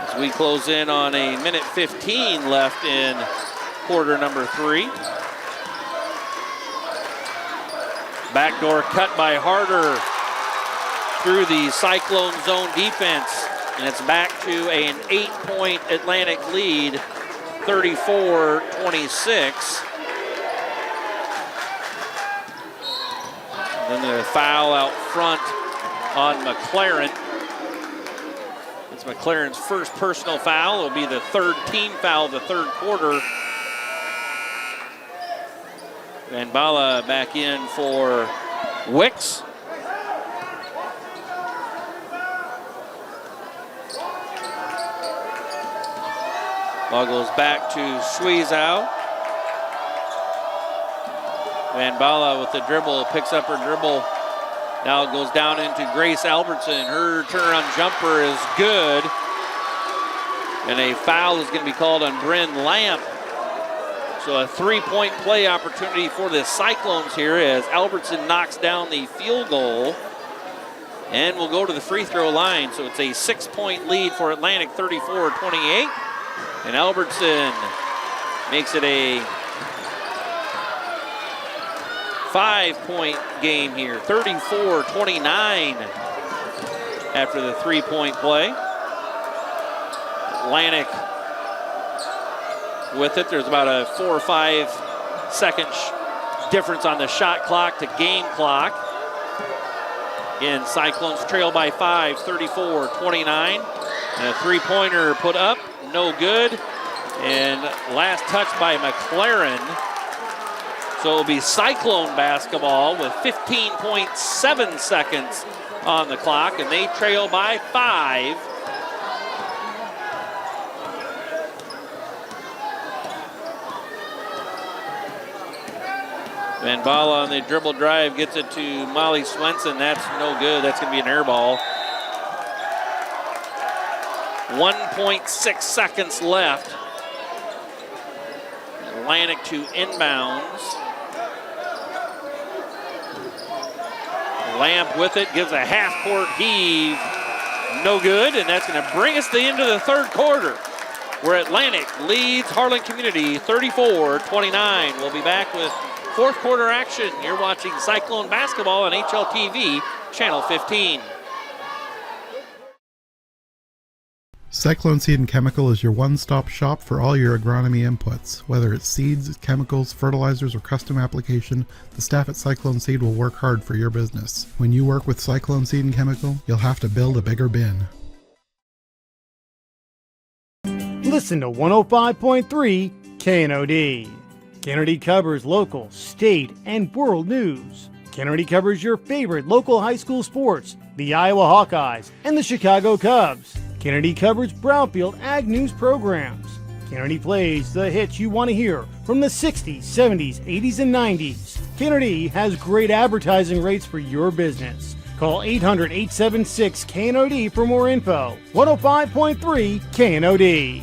As we close in on a minute 15 left in quarter number 3. Backdoor cut by Harder through the Cyclone zone defense. And it's back to an 8-point Atlantic lead, 34-26. Then the foul out front on McLaren. It's McLaren's first personal foul. It'll be the third team foul of the third quarter. Van Bala back in for Wicks. Ball goes back to Suizow. Van Bala with the dribble, picks up her dribble. Now it goes down into Grace Albertson. Her turnaround jumper is good. And a foul is going to be called on Bryn Lamp. So a 3-point play opportunity for the Cyclones here as Albertson knocks down the field goal. And will go to the free throw line. So it's a 6-point lead for Atlantic, 34-28. And Albertson makes it a 5-point game here, 34-29 after the 3-point play. Atlantic with it. There's about a 4 or 5 second difference on the shot clock to game clock. Again, Cyclones trail by 5, 34-29. And a 3-pointer put up, no good. And last touch by McLaren. So it'll be Cyclone basketball with 15.7 seconds on the clock, and they trail by 5. Van Bala on the dribble drive gets it to Molly Swenson. That's no good. That's going to be an air ball. 1.6 seconds left. Atlantic to inbounds. Lamp with it, gives a half-court heave. No good, and that's going to bring us to the end of the third quarter, where Atlantic leads Harlan Community 34-29. We'll be back with fourth quarter action. You're watching Cyclone basketball on HLTV, Channel 15. Cyclone Seed and Chemical is your one-stop shop for all your agronomy inputs. Whether it's seeds, chemicals, fertilizers, or custom application, the staff at Cyclone Seed will work hard for your business. When you work with Cyclone Seed and Chemical, you'll have to build a bigger bin. Listen to 105.3 KNOD. KNOD covers local, state, and world news. KNOD covers your favorite local high school sports, the Iowa Hawkeyes and the Chicago Cubs. KNOD covers Brownfield Ag News programs. KNOD plays the hits you want to hear from the 60s, 70s, 80s, and 90s. KNOD has great advertising rates for your business. Call 800-876-KNOD for more info. 105.3 KNOD.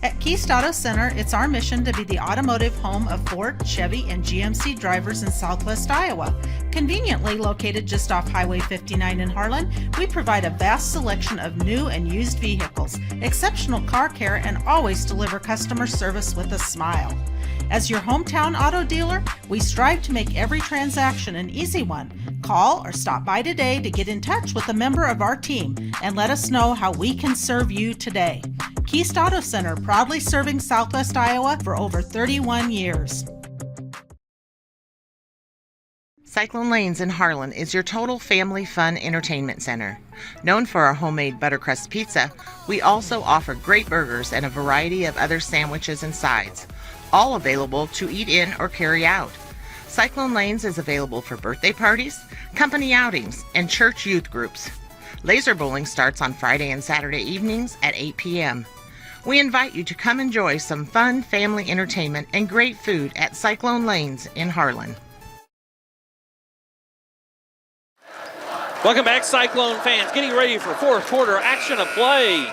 At Keist Auto Center, it's our mission to be the automotive home of Ford, Chevy, and GMC drivers in Southwest Iowa. Conveniently located just off Highway 59 in Harlan, we provide a vast selection of new and used vehicles, exceptional car care, and always deliver customer service with a smile. As your hometown auto dealer, we strive to make every transaction an easy one. Call or stop by today to get in touch with a member of our team and let us know how we can serve you today. Keist Auto Center, proudly serving Southwest Iowa for over 31 years. Cyclone Lanes in Harlan is your total family fun entertainment center. Known for our homemade buttercrust pizza, we also offer great burgers and a variety of other sandwiches and sides, all available to eat in or carry out. Cyclone Lanes is available for birthday parties, company outings, and church youth groups. Laser bowling starts on Friday and Saturday evenings at 8 p.m. We invite you to come enjoy some fun family entertainment and great food at Cyclone Lanes in Harlan. Welcome back, Cyclone fans. Getting ready for fourth quarter action of play.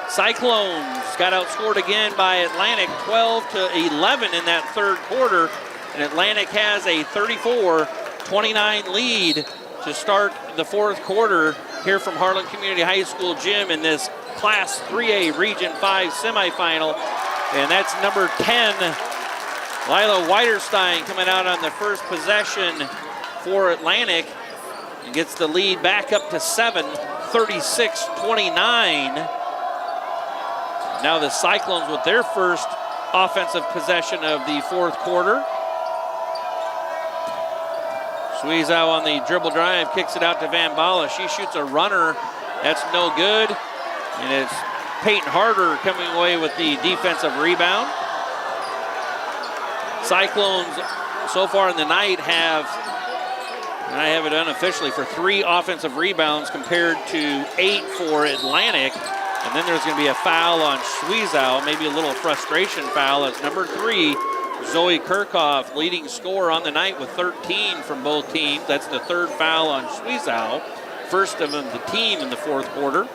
Cyclones got outscored again by Atlantic 12-11 in that third quarter. And Atlantic has a 34-29 lead to start the fourth quarter here from Harlan Community High School Gym in this Class 3A Region 5 semifinal. And that's number 10, Lila Weiderstein, coming out on the first possession for Atlantic and gets the lead back up to 7, 36-29. Now the Cyclones with their first offensive possession of the fourth quarter. Sweezow on the dribble drive, kicks it out to Van Bala. She shoots a runner. That's no good. And it's Peyton Harder coming away with the defensive rebound. Cyclones so far in the night have, and I have it unofficially, for 3 offensive rebounds compared to 8 for Atlantic. And then there's going to be a foul on Sweezow, maybe a little frustration foul as number 3, Zoe Kirchhoff, leading scorer on the night with 13 from both teams. That's the third foul on Sweezow, first of them the team in the fourth quarter.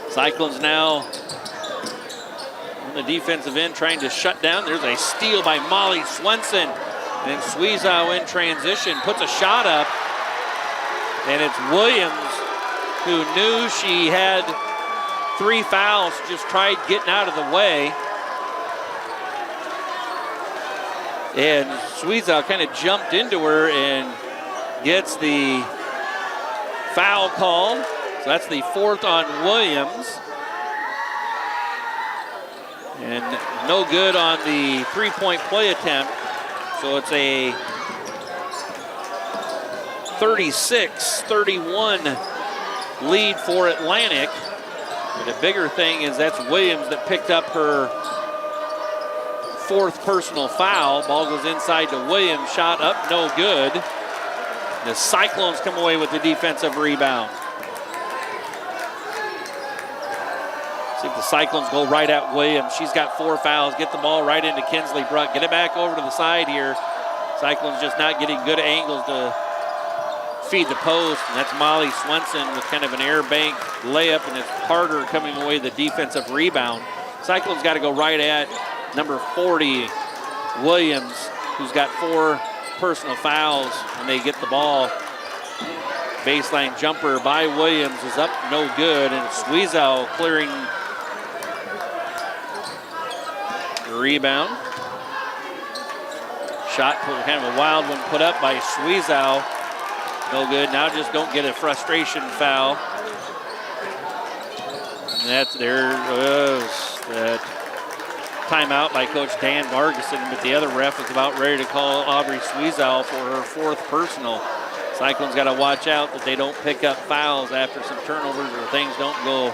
Cyclones now on the defensive end trying to shut down. There's a steal by Molly Swenson. And then Sweezow in transition puts a shot up. And it's Williams, who knew she had 3 fouls, just tried getting out of the way. And Sweezow kind of jumped into her and gets the foul called. So that's the 4th on Williams. And no good on the 3-point play attempt. So it's a 36-31 lead for Atlantic. But the bigger thing is that's Williams that picked up her 4th personal foul. Ball goes inside to Williams. Shot up, no good. The Cyclones come away with the defensive rebound. See if the Cyclones go right at Williams. She's got 4 fouls. Get the ball right into Kinsley Bruck. Get it back over to the side here. Cyclones just not getting good angles to feed the post. And that's Molly Swenson with kind of an air bank layup. And it's Harder coming away the defensive rebound. Cyclones got to go right at number 40, Williams, who's got 4 personal fouls when they get the ball. Baseline jumper by Williams is up, no good, and Sweezow clearing the rebound. Shot, kind of a wild one put up by Sweezow. No good. Now just don't get a frustration foul. And that's there was that timeout by Coach Dan Vargason, but the other ref was about ready to call Aubrey Sweezow for her 4th personal. Cyclones got to watch out that they don't pick up fouls after some turnovers or things don't go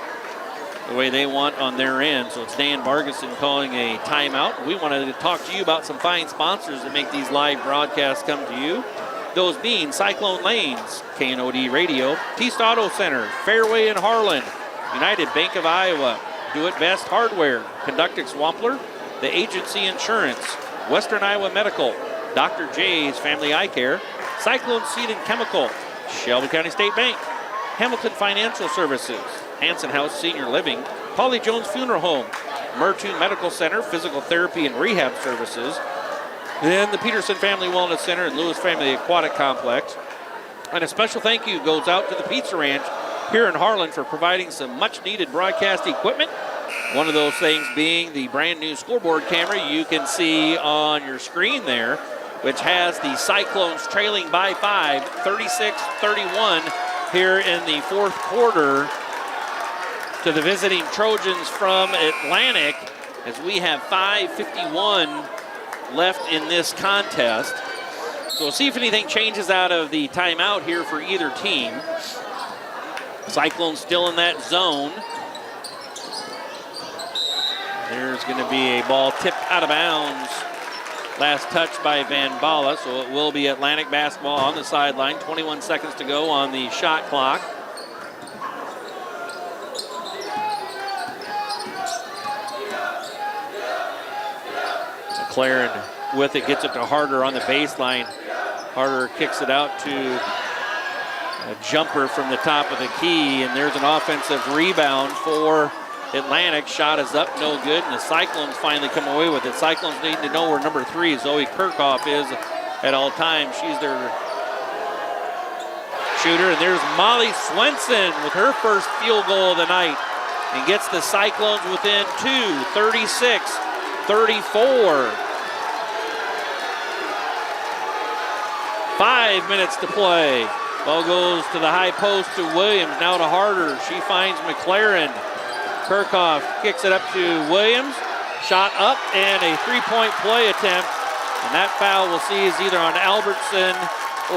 the way they want on their end. So it's Dan Vargason calling a timeout. We wanted to talk to you about some fine sponsors that make these live broadcasts come to you. Those being Cyclone Lanes, KNOD Radio, Teast Auto Center, Fairway in Harlan, United Bank of Iowa, Do It Best Hardware, Conductix Wampler, The Agency Insurance, Western Iowa Medical, Dr. J's Family Eye Care, Cyclone Seed and Chemical, Shelby County State Bank, Hamilton Financial Services, Hanson House Senior Living, Polly Jones Funeral Home, Mertune Medical Center, Physical Therapy and Rehab Services, and the Peterson Family Wellness Center and Lewis Family Aquatic Complex. And a special thank you goes out to the Pizza Ranch here in Harlan for providing some much-needed broadcast equipment. One of those things being the brand new scoreboard camera you can see on your screen there, which has the Cyclones trailing by 5, 36-31 here in the fourth quarter to the visiting Trojans from Atlantic, as we have 5:51 left in this contest. So we'll see if anything changes out of the timeout here for either team. Cyclones still in that zone. There's going to be a ball tipped out of bounds Last touch by Van Bala, so it will be Atlantic basketball on the sideline. 21 seconds to go on the shot clock. McLaren with it, gets it to Harder on the baseline. Harder kicks it out to a jumper from the top of the key, and there's an offensive rebound for Atlantic. Shot is up, no good, and the Cyclones finally come away with it. Cyclones need to know where number 3, Zoe Kirchhoff, is at all times. She's their shooter, and there's Molly Swenson with her first field goal of the night and gets the Cyclones within 2, 36-34. 5 minutes to play. Ball goes to the high post to Williams, now to Harder. She finds McLaren. Kirchhoff kicks it up to Williams. Shot up and a three-point play attempt. And that foul we'll see is either on Albertson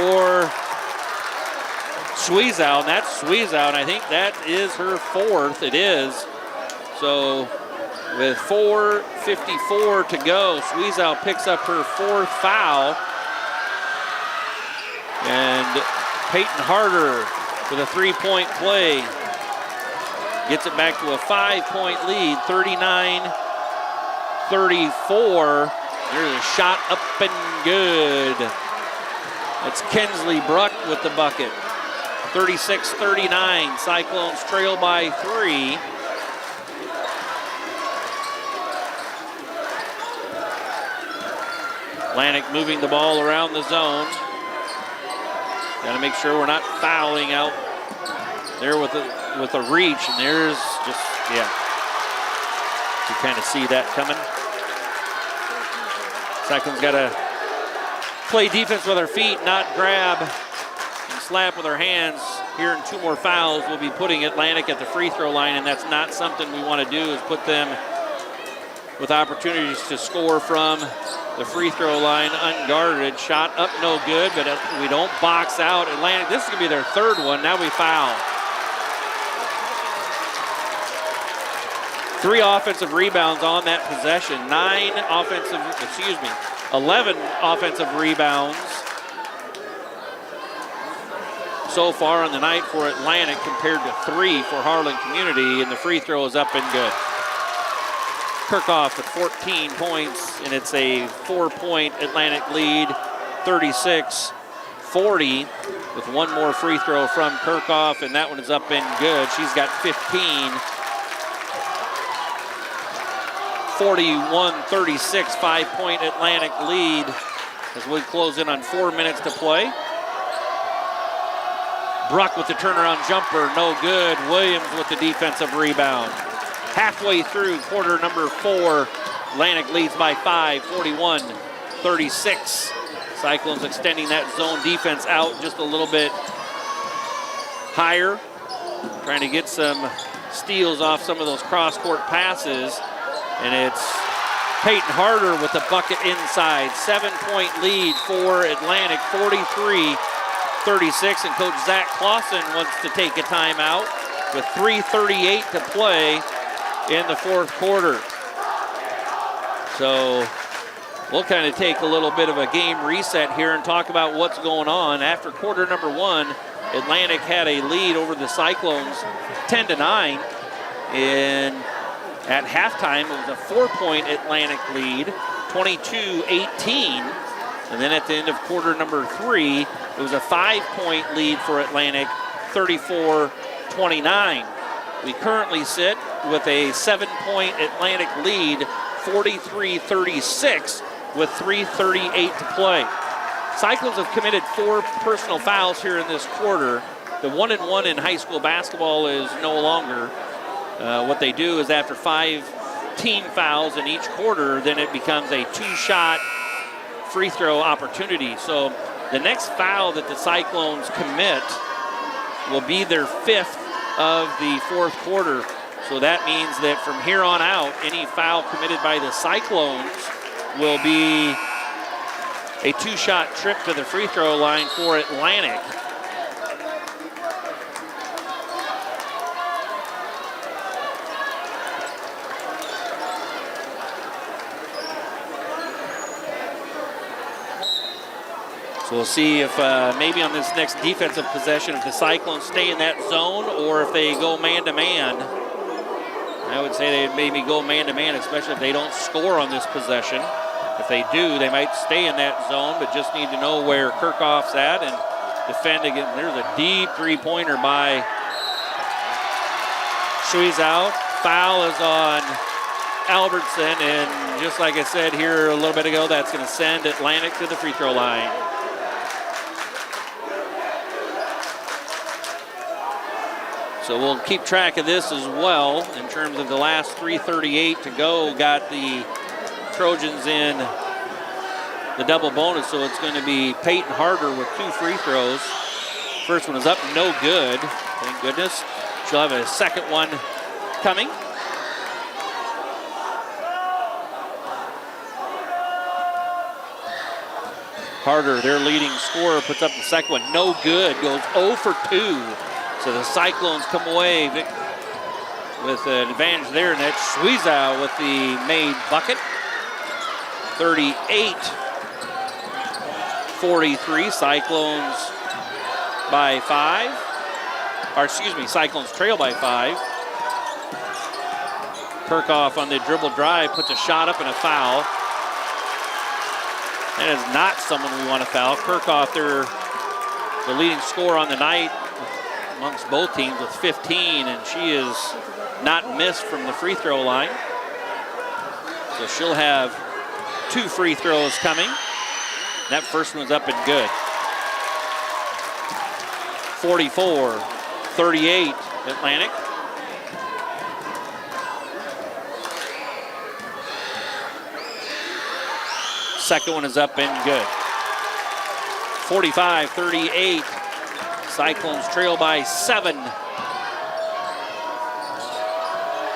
or Sweezow. And that's Sweezow, and I think that is her 4th. It is. So with 4:54 to go, Sweezow picks up her 4th foul. And Peyton Harder with a three-point play gets it back to a 5-point lead, 39-34. There's a shot up and good. That's Kensley Bruck with the bucket. 36-39, Cyclones trail by 3. Atlantic moving the ball around the zone. Got to make sure we're not fouling out there with a reach, and there's just, yeah. You kind of see that coming. Cyclone's got to play defense with her feet, not grab and slap with her hands. Here in 2 more fouls, we'll be putting Atlantic at the free throw line, and that's not something we want to do, is put them with opportunities to score from the free throw line unguarded. Shot up, no good, but we don't box out Atlantic. This is going to be their 3rd one. Now we foul. 3 offensive rebounds on that possession. 11 offensive rebounds so far on the night for Atlantic compared to 3 for Harlan Community, and the free throw is up and good. Kirchhoff with 14 points, and it's a 4-point Atlantic lead, 36-40, with 1 more free throw from Kirchhoff, and that one is up and good. She's got 15. 41-36, 5-point Atlantic lead as we close in on 4 minutes to play. Bruck with the turnaround jumper, no good. Williams with the defensive rebound. Halfway through quarter number 4, Atlantic leads by 5, 41-36. Cyclones extending that zone defense out just a little bit higher, trying to get some steals off some of those cross-court passes. And it's Peyton Harder with the bucket inside. 7-point lead for Atlantic, 43-36. And Coach Zach Clausen wants to take a timeout with 3:38 to play in the 4th quarter. So we'll kind of take a little bit of a game reset here and talk about what's going on. After quarter number 1, Atlantic had a lead over the Cyclones 10-9. And at halftime, it was a 4-point Atlantic lead, 22-18. And then at the end of quarter number 3, it was a 5-point lead for Atlantic, 34-29. We currently sit with a 7-point Atlantic lead, 43-36, with 3:38 to play. Cyclones have committed 4 personal fouls here in this quarter. The 1-and-1 in high school basketball is no longer. What they do is after 5 team fouls in each quarter, then it becomes a 2-shot free throw opportunity. So the next foul that the Cyclones commit will be their 5th of the 4th quarter. So that means that from here on out, any foul committed by the Cyclones will be a 2-shot trip to the free throw line for Atlantic. So we'll see if maybe on this next defensive possession, if the Cyclones stay in that zone or if they go man-to-man. I would say they'd maybe go man-to-man, especially if they don't score on this possession. If they do, they might stay in that zone, but just need to know where Kirchhoff's at and defend again. There's a deep three-pointer by Schweizow. Foul is on Albertson, and just like I said here a little bit ago, that's going to send Atlantic to the free throw line. So we'll keep track of this as well in terms of the last 3:38 to go. Got the Trojans in the double bonus, so it's going to be Peyton Harder with 2 free throws. First one is up, no good. Thank goodness. She'll have a second one coming. Harder, their leading scorer, puts up the second one. No good. Goes 0 for 2. So the Cyclones come away with an advantage there, and that's Schweizow with the made bucket. 38-43. Cyclones by 5. Or excuse me, Cyclones trail by 5. Kirchhoff on the dribble drive puts a shot up and a foul. That is not someone we want to foul. Kirchhoff, the leading scorer on the night amongst both teams with 15, and she is not missed from the free throw line. So she'll have 2 free throws coming. That first one's up and good. 44-38 Atlantic. Second one is up and good. 45-38. Cyclones trail by 7.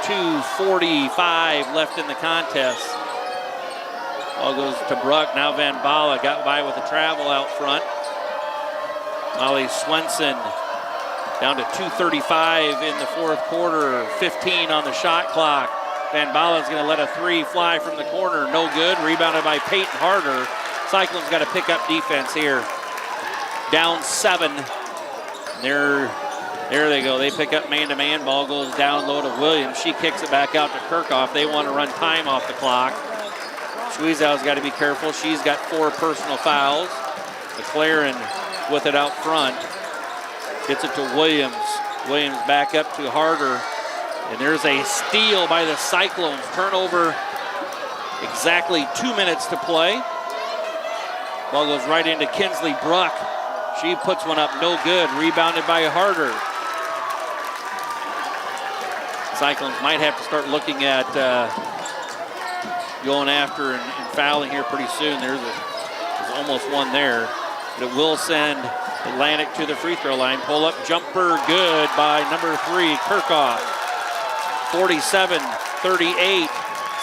2:45 left in the contest. Ball goes to Bruck. Now Van Bala got by with a travel out front. Molly Swenson down to 2:35 in the fourth quarter. 15 on the shot clock. Van Bala's going to let a 3 fly from the corner. No good. Rebounded by Peyton Harder. Cyclones got to pick up defense here. Down 7. There they go. They pick up man-to-man. Ball goes down low to Williams. She kicks it back out to Kirchhoff. They want to run time off the clock. Schweizow's got to be careful. She's got 4 personal fouls. McLaren with it out front. Gets it to Williams. Williams back up to Harder. And there's a steal by the Cyclones. Turnover, exactly 2 minutes to play. Ball goes right into Kinsley Bruck. She puts one up, no good. Rebounded by Harder. Cyclones might have to start looking at going after and fouling here pretty soon. There's almost one there. But it will send Atlantic to the free throw line. Pull up jumper, good by number 3, Kirchhoff. 47-38.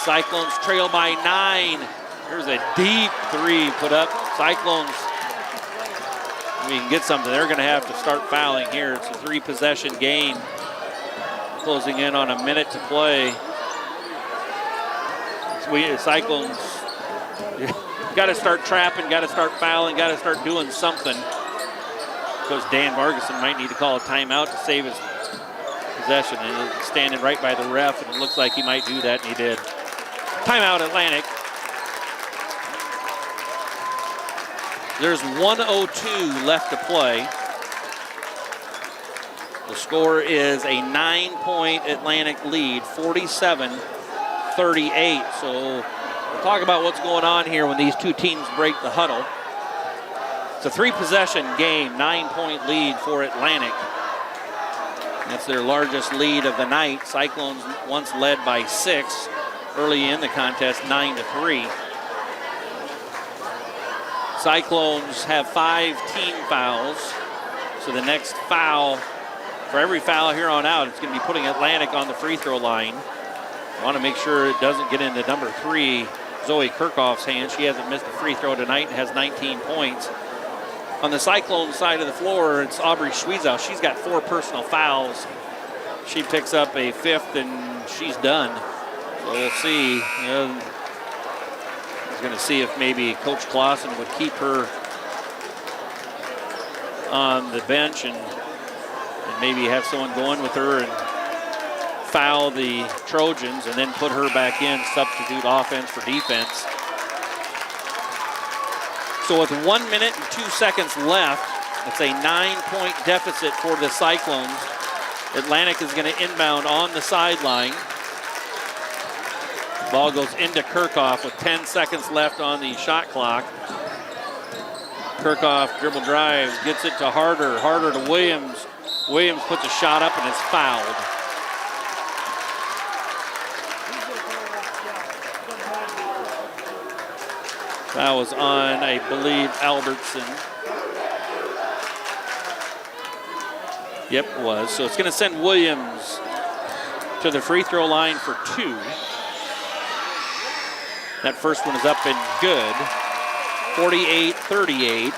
Cyclones trail by 9. There's a deep 3 put up. Cyclones, if we can get something, they're going to have to start fouling here. It's a 3-possession game. Closing in on a minute to play. Cyclones got to start trapping, got to start fouling, got to start doing something. Because Dan Vargason might need to call a timeout to save his possession, and he's standing right by the ref, and it looks like he might do that, and he did. Timeout Atlantic. There's 1:02 left to play. The score is a 9-point Atlantic lead, 47-38. So we'll talk about what's going on here when these two teams break the huddle. It's a 3-possession game, 9-point lead for Atlantic. That's their largest lead of the night. Cyclones once led by 6 early in the contest, 9-3. Cyclones have 5 team fouls. So the next foul, for every foul here on out, it's going to be putting Atlantic on the free throw line. I want to make sure it doesn't get into number 3, Zoe Kirchhoff's hands. She hasn't missed a free throw tonight and has 19 points. On the Cyclone side of the floor, it's Aubrey Schweizow. She's got 4 personal fouls. She picks up a 5th, and she's done. So we'll see. I was going to see if maybe Coach Clausen would keep her on the bench and maybe have someone go in with her and foul the Trojans and then put her back in, substitute offense for defense. So with 1 minute and 2 seconds left, it's a 9-point deficit for the Cyclones. Atlantic is going to inbound on the sideline. Ball goes into Kirchhoff with 10 seconds left on the shot clock. Kirchhoff dribble drives, gets it to Harder. Harder to Williams. Williams puts a shot up and is fouled. That was on, I believe, Albertson. Yep, it was. So it's going to send Williams to the free throw line for 2. That first one is up and good. 48-38.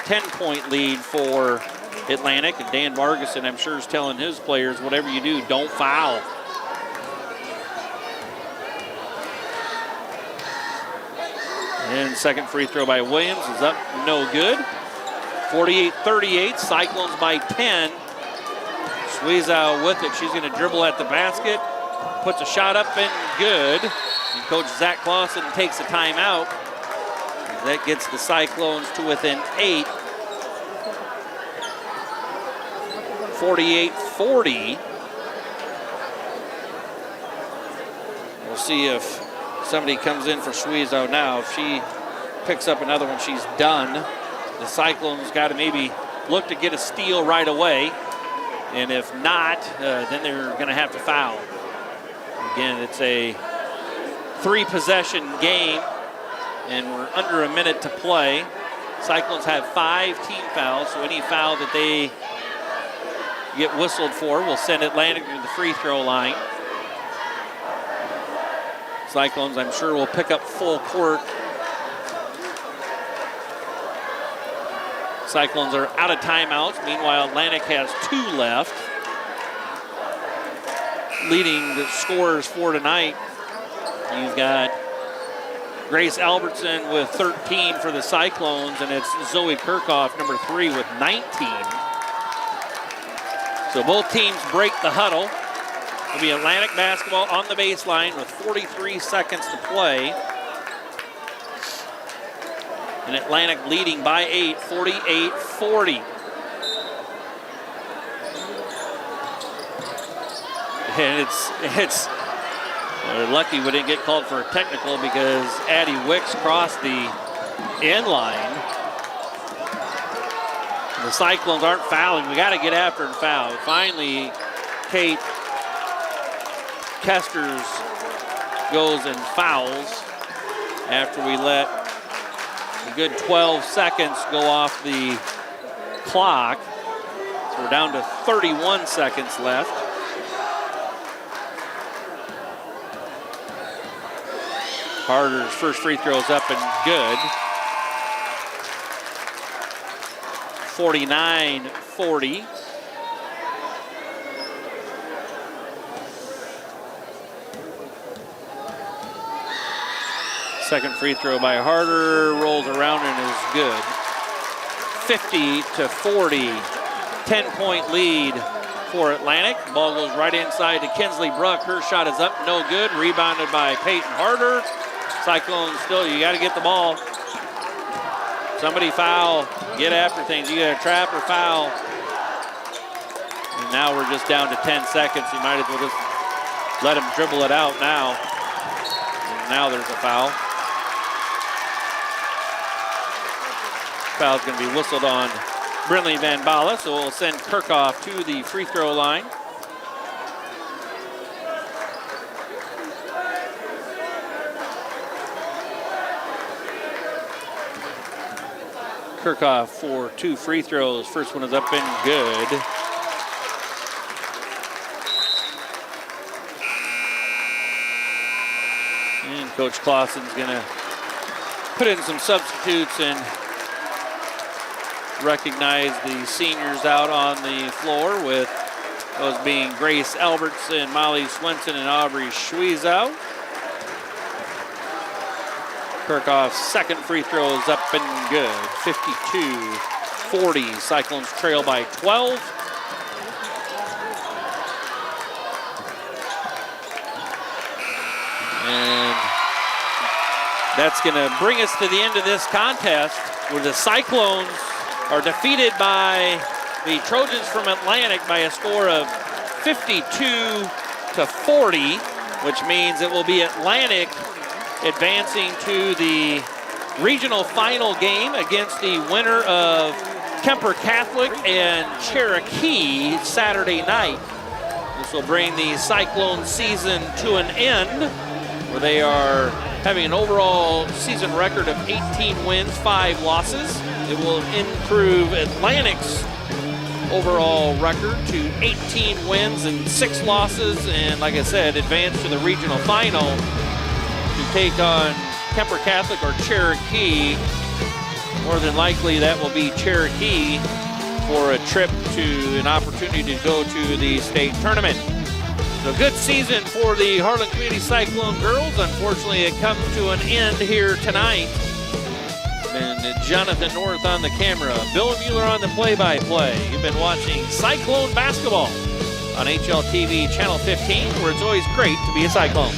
10-point lead for Atlantic. And Dan Marguson, I'm sure, is telling his players, whatever you do, don't foul. And second free throw by Williams is up, no good. 48-38, Cyclones by 10. Sweezow with it. She's going to dribble at the basket. Puts a shot up and good. And Coach Zach Clausen takes a timeout. That gets the Cyclones to within 8. 48-40. We'll see if somebody comes in for Sweezow now. If she picks up another one, she's done. The Cyclones got to maybe look to get a steal right away. And if not, then they're going to have to foul. Again, it's a 3-possession game, and we're under a minute to play. Cyclones have 5 team fouls, so any foul that they get whistled for will send Atlantic to the free throw line. Cyclones, I'm sure, will pick up full court. Cyclones are out of timeouts. Meanwhile, Atlantic has 2 left. Leading the scorers for tonight, you've got Grace Albertson with 13 for the Cyclones, and it's Zoe Kirchhoff, number 3, with 19. So both teams break the huddle. It'll be Atlantic basketball on the baseline with 43 seconds to play. And Atlantic leading by 8, 48-40. And it's we're lucky we didn't get called for a technical because Addie Wicks crossed the end line. The Cyclones aren't fouling. We got to get after and foul. Finally, Kate Kesters goes and fouls after we let a good 12 seconds go off the clock. So we're down to 31 seconds left. Harder's first free throw is up and good. 49-40. Second free throw by Harder, rolls around and is good. 50-40, 10-point lead for Atlantic. Ball goes right inside to Kinsley Bruck. Her shot is up, no good. Rebounded by Peyton Harder. Cyclones still, you got to get the ball. Somebody foul, get after things. You got to trap or foul. And now we're just down to 10 seconds. You might as well just let him dribble it out now. And now there's a foul. Foul's going to be whistled on Brinley Van Bala, so we'll send Kirchhoff to the free throw line. Kirchhoff for 2 free throws. First one is up and good. And Coach Clausen's going to put in some substitutes and recognize the seniors out on the floor, with those being Grace Albertson, Molly Swenson, and Aubrey Sweezow. Kirchhoff's second free throw is up and good. 40. Cyclones trail by 12. And that's going to bring us to the end of this contest, where the Cyclones are defeated by the Trojans from Atlantic by a score of 52-40, which means it will be Atlantic advancing to the regional final game against the winner of Kemper Catholic and Cherokee Saturday night. This will bring the Cyclone season to an end, where they are having an overall season record of 18 wins, 5 losses. It will improve Atlantic's overall record to 18 wins and 6 losses, and like I said, advance to the regional final to take on Kemper Catholic or Cherokee. More than likely that will be Cherokee for a trip to an opportunity to go to the state tournament. So good season for the Harlan Community Cyclone girls. Unfortunately, it comes to an end here tonight. And Jonathan North on the camera, Bill Mueller on the play-by-play. You've been watching Cyclone basketball on HLTV Channel 15, where it's always great to be a Cyclone.